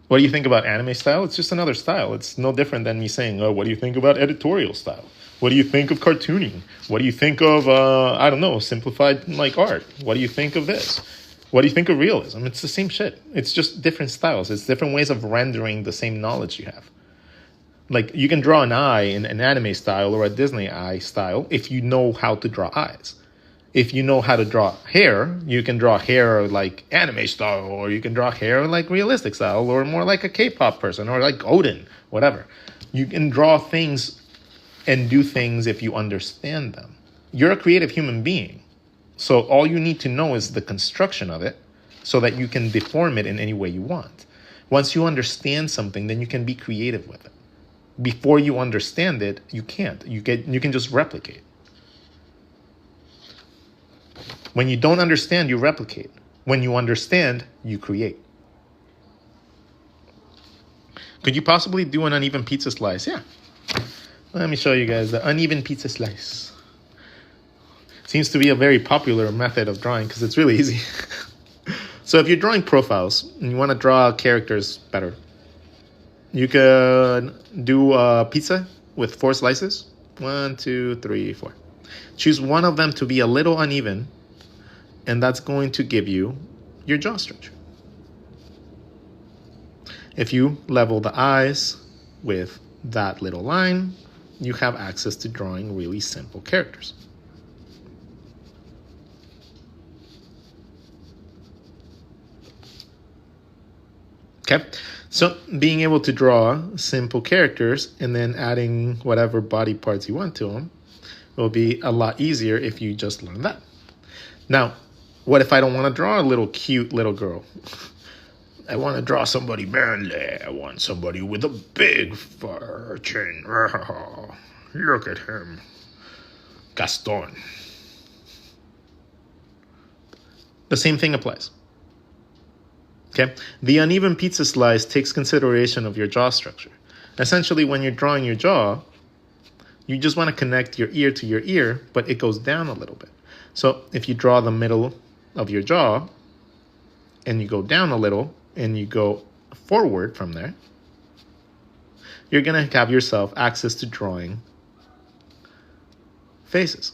What do you think about anime style? It's just another style. It's no different than me saying, oh, what do you think about editorial style? What do you think of cartooning? What do you think of, simplified art? What do you think of this? What do you think of realism? It's the same shit. It's just different styles. It's different ways of rendering the same knowledge you have. You can draw an eye in an anime style or a Disney eye style if you know how to draw eyes. If you know how to draw hair, you can draw hair anime style, or you can draw hair realistic style, or more like a K-pop person, or Odin, whatever. You can draw things and do things if you understand them. You're a creative human being, so all you need to know is the construction of it so that you can deform it in any way you want. Once you understand something, then you can be creative with it. Before you understand it, you can't. You can just replicate. When you don't understand, you replicate. When you understand, you create. Could you possibly do an uneven pizza slice? Yeah. Let me show you guys the uneven pizza slice. Seems to be a very popular method of drawing because it's really easy. So if you're drawing profiles and you want to draw characters better, you can do a pizza with 4 slices. 1, 2, 3, 4. Choose one of them to be a little uneven, and that's going to give you your jaw structure. If you level the eyes with that little line, you have access to drawing really simple characters. Okay, so being able to draw simple characters and then adding whatever body parts you want to them will be a lot easier if you just learn that. Now, what if I don't want to draw a little cute little girl? I want to draw somebody manly. I want somebody with a big fur chin. Look at him. Gaston. The same thing applies. Okay? The uneven pizza slice takes consideration of your jaw structure. Essentially, when you're drawing your jaw, you just want to connect your ear to your ear, but it goes down a little bit. So if you draw the middle of your jaw, and you go down a little, and you go forward from there, you're going to have yourself access to drawing faces.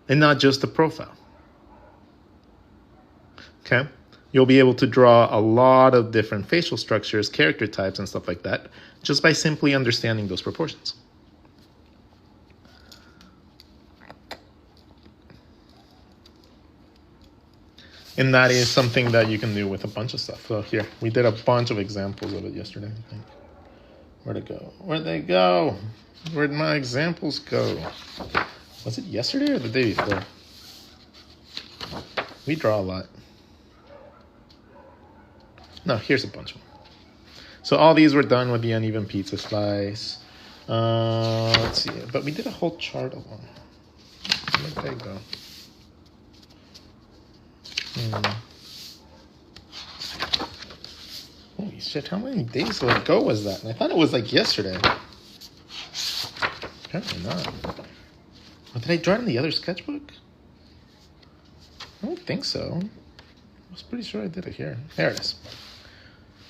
And not just the profile. Okay? You'll be able to draw a lot of different facial structures, character types, and stuff like that, just by simply understanding those proportions. And that is something that you can do with a bunch of stuff. So here, we did a bunch of examples of it yesterday, I think. Where'd it go? Where'd they go? Where'd my examples go? Was it yesterday or the day before? We draw a lot. No, here's a bunch of them. So all these were done with the uneven pizza slice. Let's see. But we did a whole chart of them. Where'd they go? Holy shit, how many days ago was that? And I thought it was like yesterday. Apparently not. Or did I draw it in the other sketchbook? I don't think so. I was pretty sure I did it here. There it is.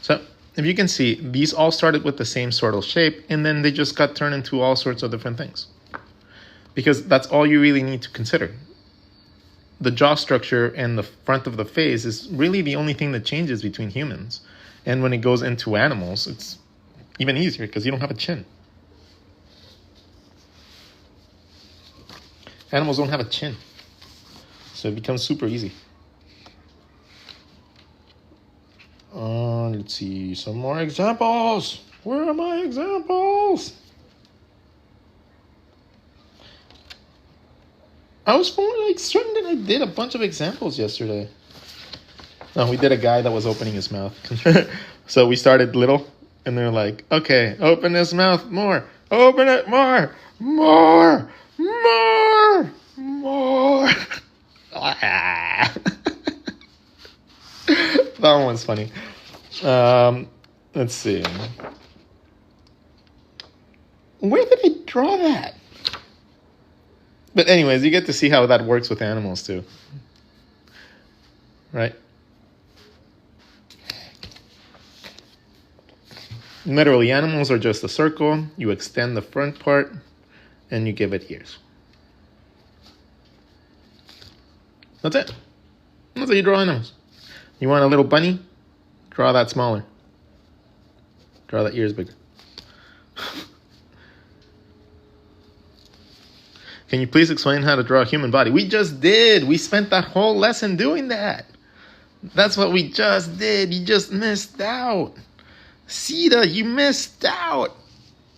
So, if you can see, these all started with the same sort of shape, and then they just got turned into all sorts of different things. Because that's all you really need to consider. The jaw structure and the front of the face is really the only thing that changes between humans. And when it goes into animals, it's even easier because you don't have a chin. Animals don't have a chin. So it becomes super easy. Let's see, some more examples. Where are my examples? I was like certain that I did a bunch of examples yesterday. No, we did a guy that was opening his mouth. So we started little, and they're like, okay, open his mouth more. Open it more. More. More. More. That one was funny. Let's see. Where did I draw that? But anyways, you get to see how that works with animals too. Right? Literally, animals are just a circle. You extend the front part, and you give it ears. That's it. That's how you draw animals. You want a little bunny? Draw that smaller. Draw that ears bigger. Can you please explain how to draw a human body? We just did. We spent that whole lesson doing that. That's what we just did. You just missed out. Sita, you missed out.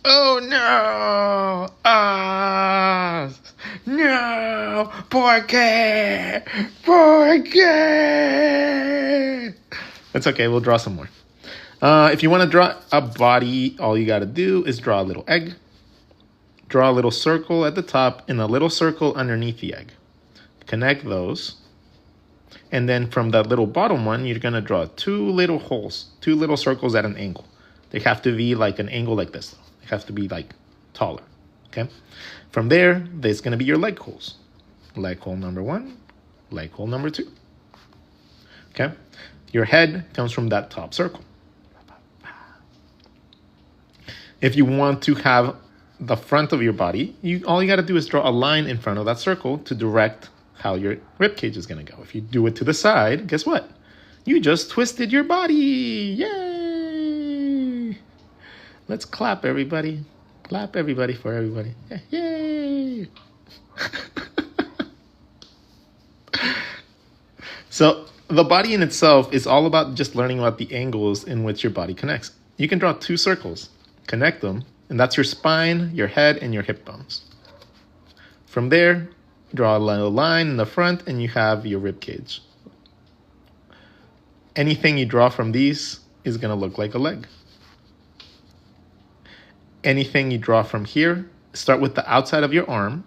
Oh, no. Ah. No. Porque. Porque. That's okay. We'll draw some more. If you want to draw a body, all you got to do is draw a little egg. Draw a little circle at the top and a little circle underneath the egg. Connect those. And then from that little bottom one, you're going to draw two little holes, two little circles at an angle. They have to be like an angle like this, though. They have to be like taller, okay? From there, there's going to be your leg holes. Leg hole number 1, leg hole number 2, okay? Your head comes from that top circle. If you want to have the front of your body, all you got to do is draw a line in front of that circle to direct how your rib cage is going to go. If you do it to the side, guess what? You just twisted your body. Yay! Let's clap, everybody. Clap, everybody, for everybody. Yay! So the body in itself is all about just learning about the angles in which your body connects. You can draw 2 circles, connect them, and that's your spine, your head, and your hip bones. From there, draw a little line in the front, and you have your rib cage. Anything you draw from these is going to look like a leg. anything you draw from here, start with the outside of your arm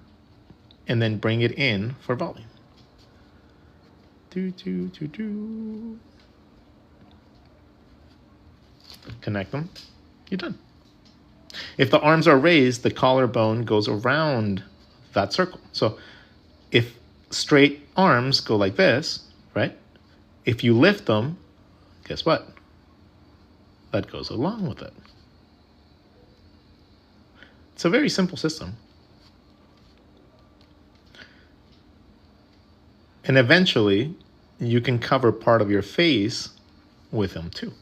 and then bring it in for volume. Do, do, do, do. Connect them. You're done. If the arms are raised, the collarbone goes around that circle. So if straight arms go like this, right? If you lift them, guess what? That goes along with it. It's a very simple system. And eventually, you can cover part of your face with them too,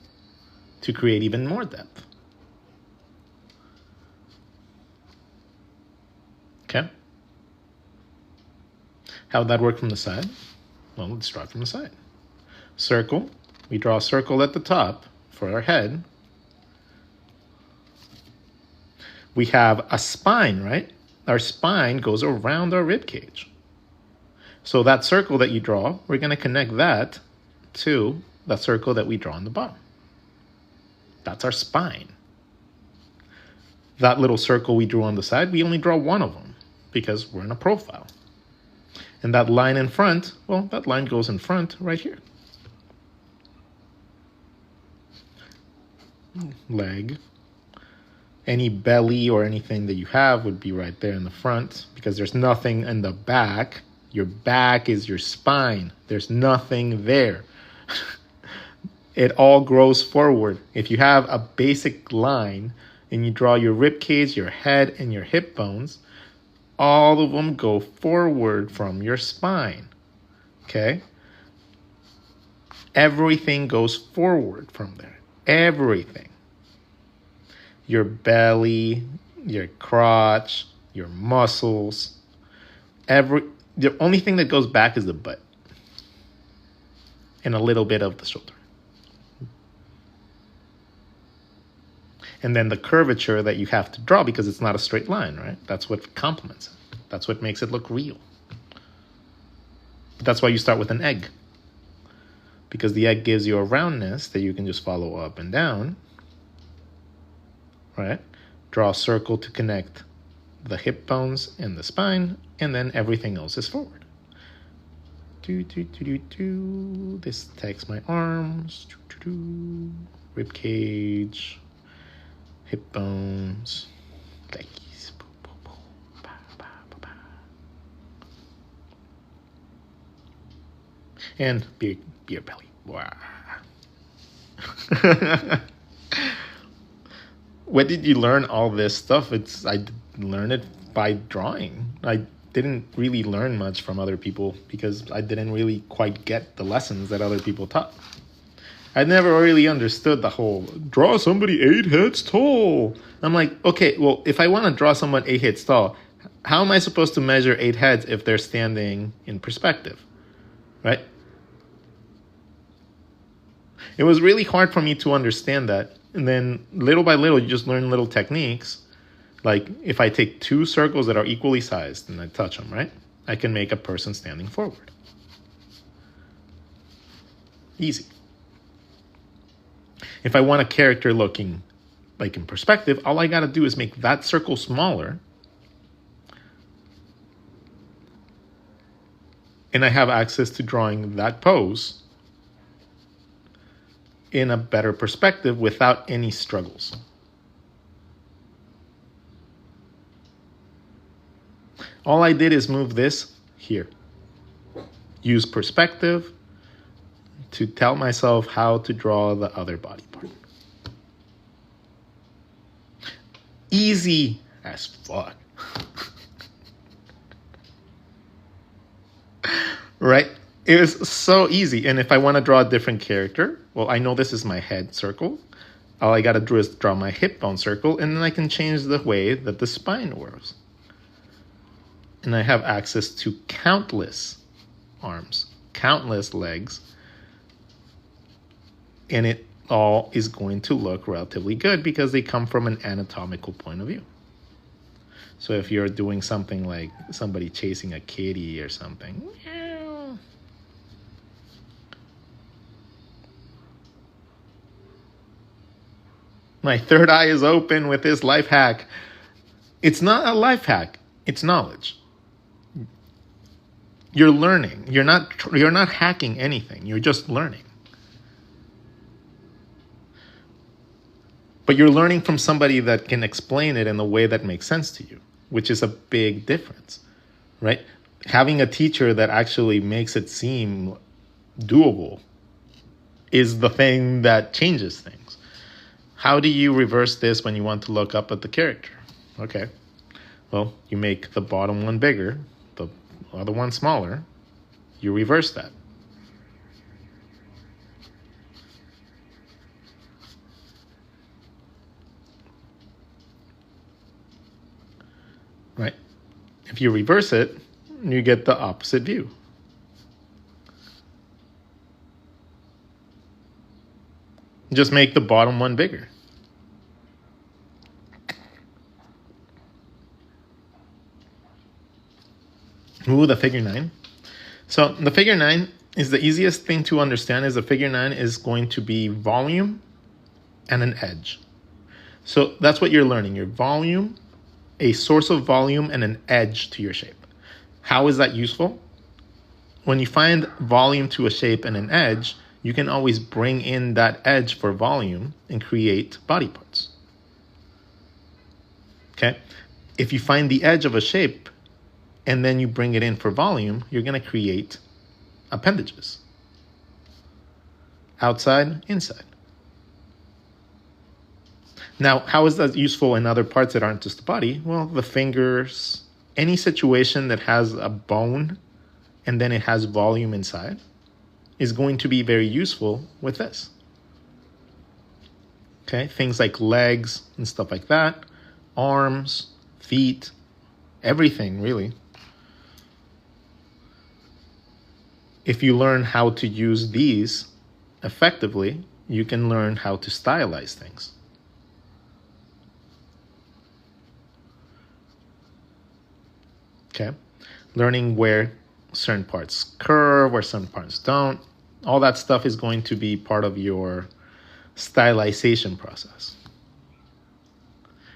to create even more depth. Okay? How would that work from the side? Well, let's draw it from the side. Circle. We draw a circle at the top for our head. We have a spine, right? Our spine goes around our rib cage. So that circle that you draw, we're going to connect that to the circle that we draw on the bottom. That's our spine. That little circle we drew on the side, we only draw one of them because we're in a profile. And that line in front, well, that line goes in front right here. Leg. Any belly or anything that you have would be right there in the front because there's nothing in the back. Your back is your spine. There's nothing there. It all grows forward. If you have a basic line and you draw your rib cage, your head, and your hip bones, all of them go forward from your spine. Okay? Everything goes forward from there. Everything. Your belly, your crotch, your muscles, the only thing that goes back is the butt and a little bit of the shoulder. And then the curvature that you have to draw because it's not a straight line, right? That's what complements it. That's what makes it look real. That's why you start with an egg. Because the egg gives you a roundness that you can just follow up and down. Right? Draw a circle to connect the hip bones and the spine, and then everything else is forward. This takes my arms. Rib cage, hip bones, legs. And beer belly. Wow. Where did you learn all this stuff? I learned it by drawing. I didn't really learn much from other people because I didn't really quite get the lessons that other people taught. I never really understood the whole draw somebody 8 heads tall. I'm like, okay, well, if I want to draw someone 8 heads tall, how am I supposed to measure 8 heads if they're standing in perspective, right? It was really hard for me to understand that. And then little by little, you just learn little techniques. Like if I take 2 circles that are equally sized and I touch them, right? I can make a person standing forward. Easy. If I want a character looking like in perspective, all I got to do is make that circle smaller. And I have access to drawing that pose in a better perspective without any struggles. All I did is move this here. Use perspective to tell myself how to draw the other body part. Easy as fuck. Right? It was so easy. And if I want to draw a different character, well, I know this is my head circle. All I got to do is draw my hip bone circle, and then I can change the way that the spine works. And I have access to countless arms, countless legs, and it all is going to look relatively good because they come from an anatomical point of view. So if you're doing something like somebody chasing a kitty or something, My third eye is open with this life hack. It's not a life hack. It's knowledge. You're learning. You're not hacking anything. You're just learning. But you're learning from somebody that can explain it in a way that makes sense to you, which is a big difference, right? Having a teacher that actually makes it seem doable is the thing that changes things. How do you reverse this when you want to look up at the character? Okay, well, you make the bottom one bigger, the other one smaller. You reverse that. Right? If you reverse it, you get the opposite view. Just make the bottom one bigger. Ooh, the figure 9. So the figure 9 is the easiest thing to understand. Is the figure 9 is going to be volume and an edge. So that's what you're learning. Your volume, a source of volume, and an edge to your shape. How is that useful? When you find volume to a shape and an edge, you can always bring in that edge for volume and create body parts. Okay? If you find the edge of a shape and then you bring it in for volume, you're going to create appendages. Outside, inside. Now, how is that useful in other parts that aren't just the body? Well, the fingers, any situation that has a bone and then it has volume inside is going to be very useful with this. Okay, things like legs and stuff like that, arms, feet, everything really. If you learn how to use these effectively, you can learn how to stylize things. Okay, learning where certain parts curve, where certain parts don't. All that stuff is going to be part of your stylization process.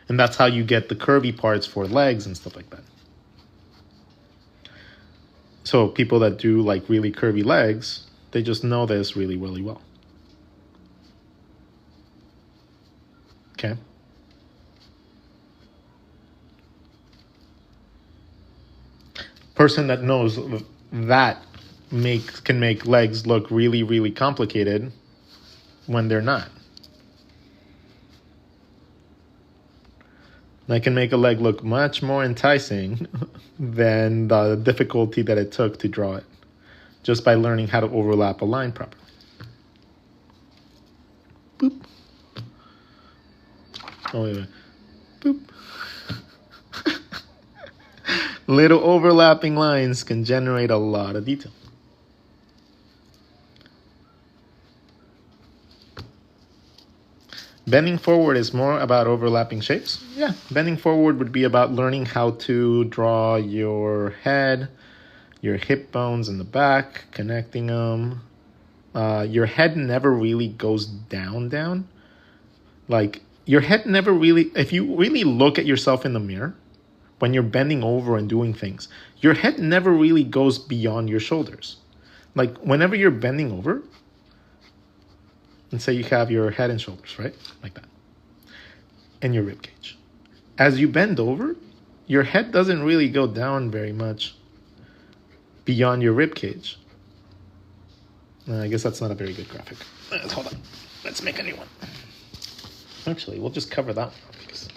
And that's how you get the curvy parts for legs and stuff like that. So people that do like really curvy legs, they just know this really, really well. Okay. Person that knows that can make legs look really, really complicated when they're not. I can make a leg look much more enticing than the difficulty that it took to draw it, just by learning how to overlap a line properly. Boop. Oh, wait. Boop. Little overlapping lines can generate a lot of detail. Bending forward is more about overlapping shapes. Yeah, bending forward would be about learning how to draw your head, your hip bones in the back, connecting them. Your head never really goes down. Like, your head never really, if you really look at yourself in the mirror, when you're bending over and doing things, your head never really goes beyond your shoulders. Like, whenever you're bending over, and say you have your head and shoulders, right? Like that. And your rib cage. As you bend over, your head doesn't really go down very much beyond your rib cage. I guess that's not a very good graphic. Hold on. Let's make a new one. Actually, we'll just cover that one because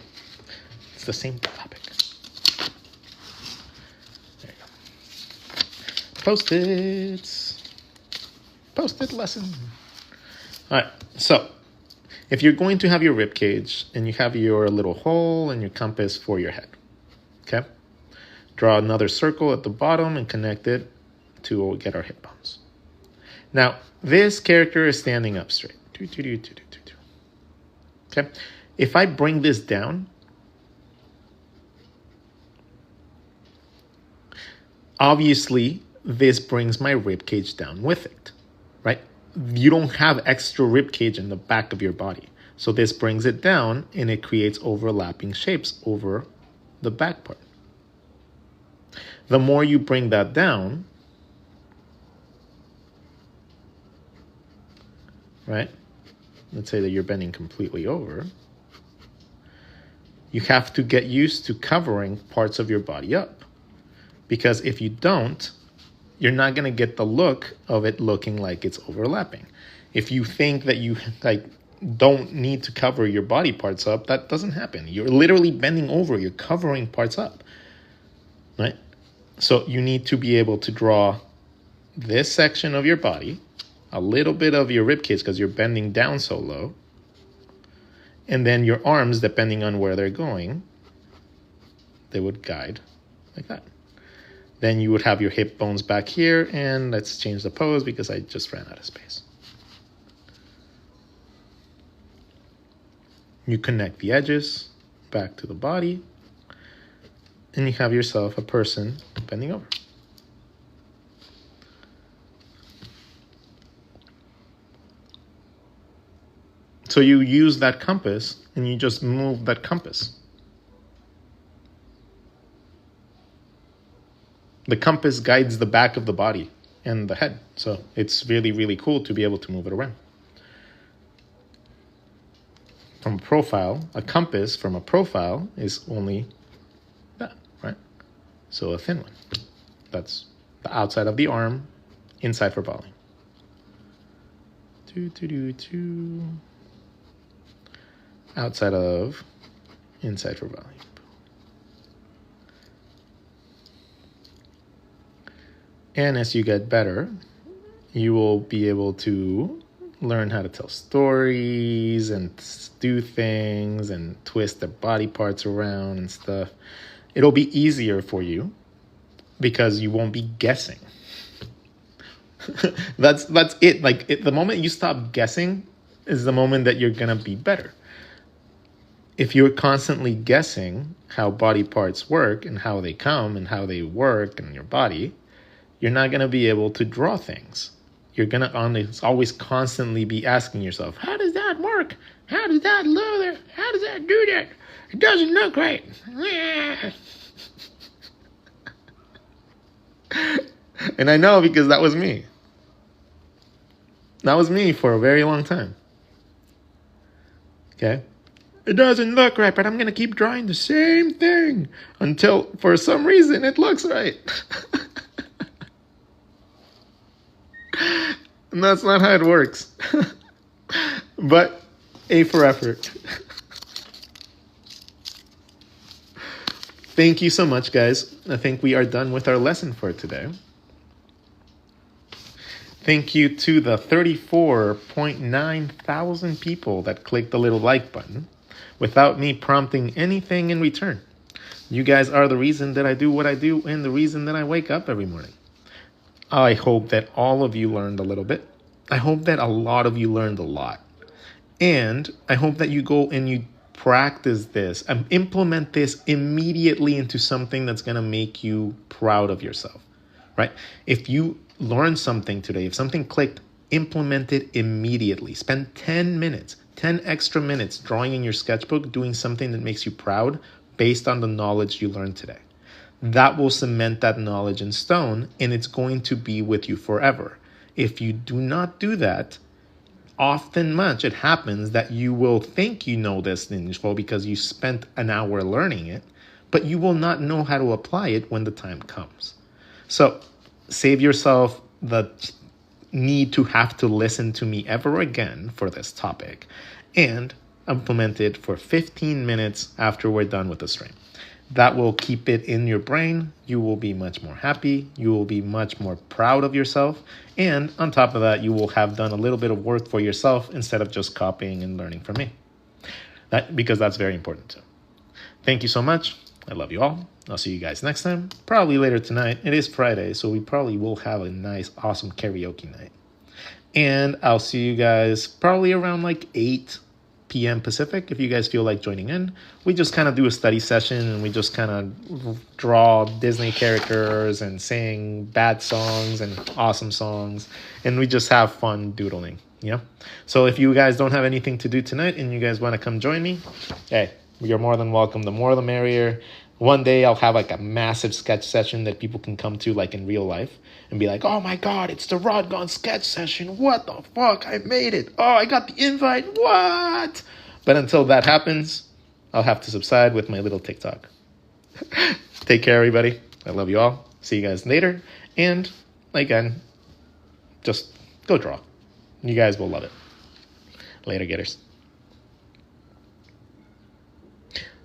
it's the same topic. There you go. Post-its. Post-it lesson. All right, so if you're going to have your rib cage and you have your little hole and your compass for your head, okay? Draw another circle at the bottom and connect it to get our hip bones. Now, this character is standing up straight. Okay? If I bring this down, obviously, this brings my rib cage down with it, right? You don't have extra rib cage in the back of your body. So this brings it down and it creates overlapping shapes over the back part. The more you bring that down, right? Let's say that you're bending completely over. You have to get used to covering parts of your body up. Because if you don't, you're not going to get the look of it looking like it's overlapping. If you think that you don't need to cover your body parts up, that doesn't happen. You're literally bending over, you're covering parts up, right? So you need to be able to draw this section of your body, a little bit of your rib cage because you're bending down so low, and then your arms, depending on where they're going, they would guide like that. Then you would have your hip bones back here, and let's change the pose because I just ran out of space. You connect the edges back to the body, and you have yourself a person bending over. So you use that compass, and you just move that compass. The compass guides the back of the body and the head. So it's really, really cool to be able to move it around. From a profile, a compass from a profile is only that, right? So a thin one. That's the outside of the arm, inside for volume. Outside of, inside for volume. And as you get better, you will be able to learn how to tell stories and do things and twist the body parts around and stuff. It'll be easier for you because you won't be guessing. That's it. The moment you stop guessing is the moment that you're gonna be better. If you're constantly guessing how body parts work and how they come and how they work in your body, you're not going to be able to draw things. You're going to always constantly be asking yourself, how does that work? How does that look there? How does that do that? It doesn't look right. And I know because that was me. That was me for a very long time. Okay? It doesn't look right, but I'm going to keep drawing the same thing until, for some reason, it looks right. And that's not how it works. But A for effort. Thank you so much, guys. I think we are done with our lesson for today. Thank you to the 34.9 thousand people that clicked the little like button without me prompting anything in return. You guys are the reason that I do what I do and the reason that I wake up every morning. I hope that all of you learned a little bit. I hope that a lot of you learned a lot. And I hope that you go and you practice this and implement this immediately into something that's going to make you proud of yourself, right? If you learned something today, if something clicked, implement it immediately. Spend 10 minutes, 10 extra minutes drawing in your sketchbook, doing something that makes you proud based on the knowledge you learned today. That will cement that knowledge in stone, and it's going to be with you forever. If you do not do that, often much it happens that you will think you know this info because you spent an hour learning it, but you will not know how to apply it when the time comes. So save yourself the need to have to listen to me ever again for this topic and implement it for 15 minutes after we're done with the stream. That will keep it in your brain. You will be much more happy. You will be much more proud of yourself. And on top of that, you will have done a little bit of work for yourself instead of just copying and learning from me. Because that's very important too. Thank you so much. I love you all. I'll see you guys next time. Probably later tonight. It is Friday, so we probably will have a nice, awesome karaoke night. And I'll see you guys probably around like 8 p.m. Pacific, if you guys feel like joining in. We just kind of do a study session and we just kind of draw Disney characters and sing bad songs and awesome songs. And we just have fun doodling. Yeah. So if you guys don't have anything to do tonight and you guys want to come join me, hey, you're more than welcome. The more the merrier. One day I'll have like a massive sketch session that people can come to like in real life and be like, oh my God, it's the RODGON sketch session. What the fuck? I made it. Oh, I got the invite. What? But until that happens, I'll have to subside with my little TikTok. Take care, everybody. I love you all. See you guys later. And again, just go draw. You guys will love it. Later, getters.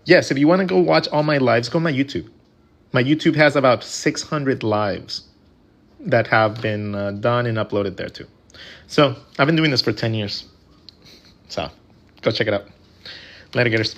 Yes, if you want to go watch all my lives, go to my YouTube. My YouTube has about 600 lives that have been done and uploaded there too. So I've been doing this for 10 years. So go check it out. Later, getters.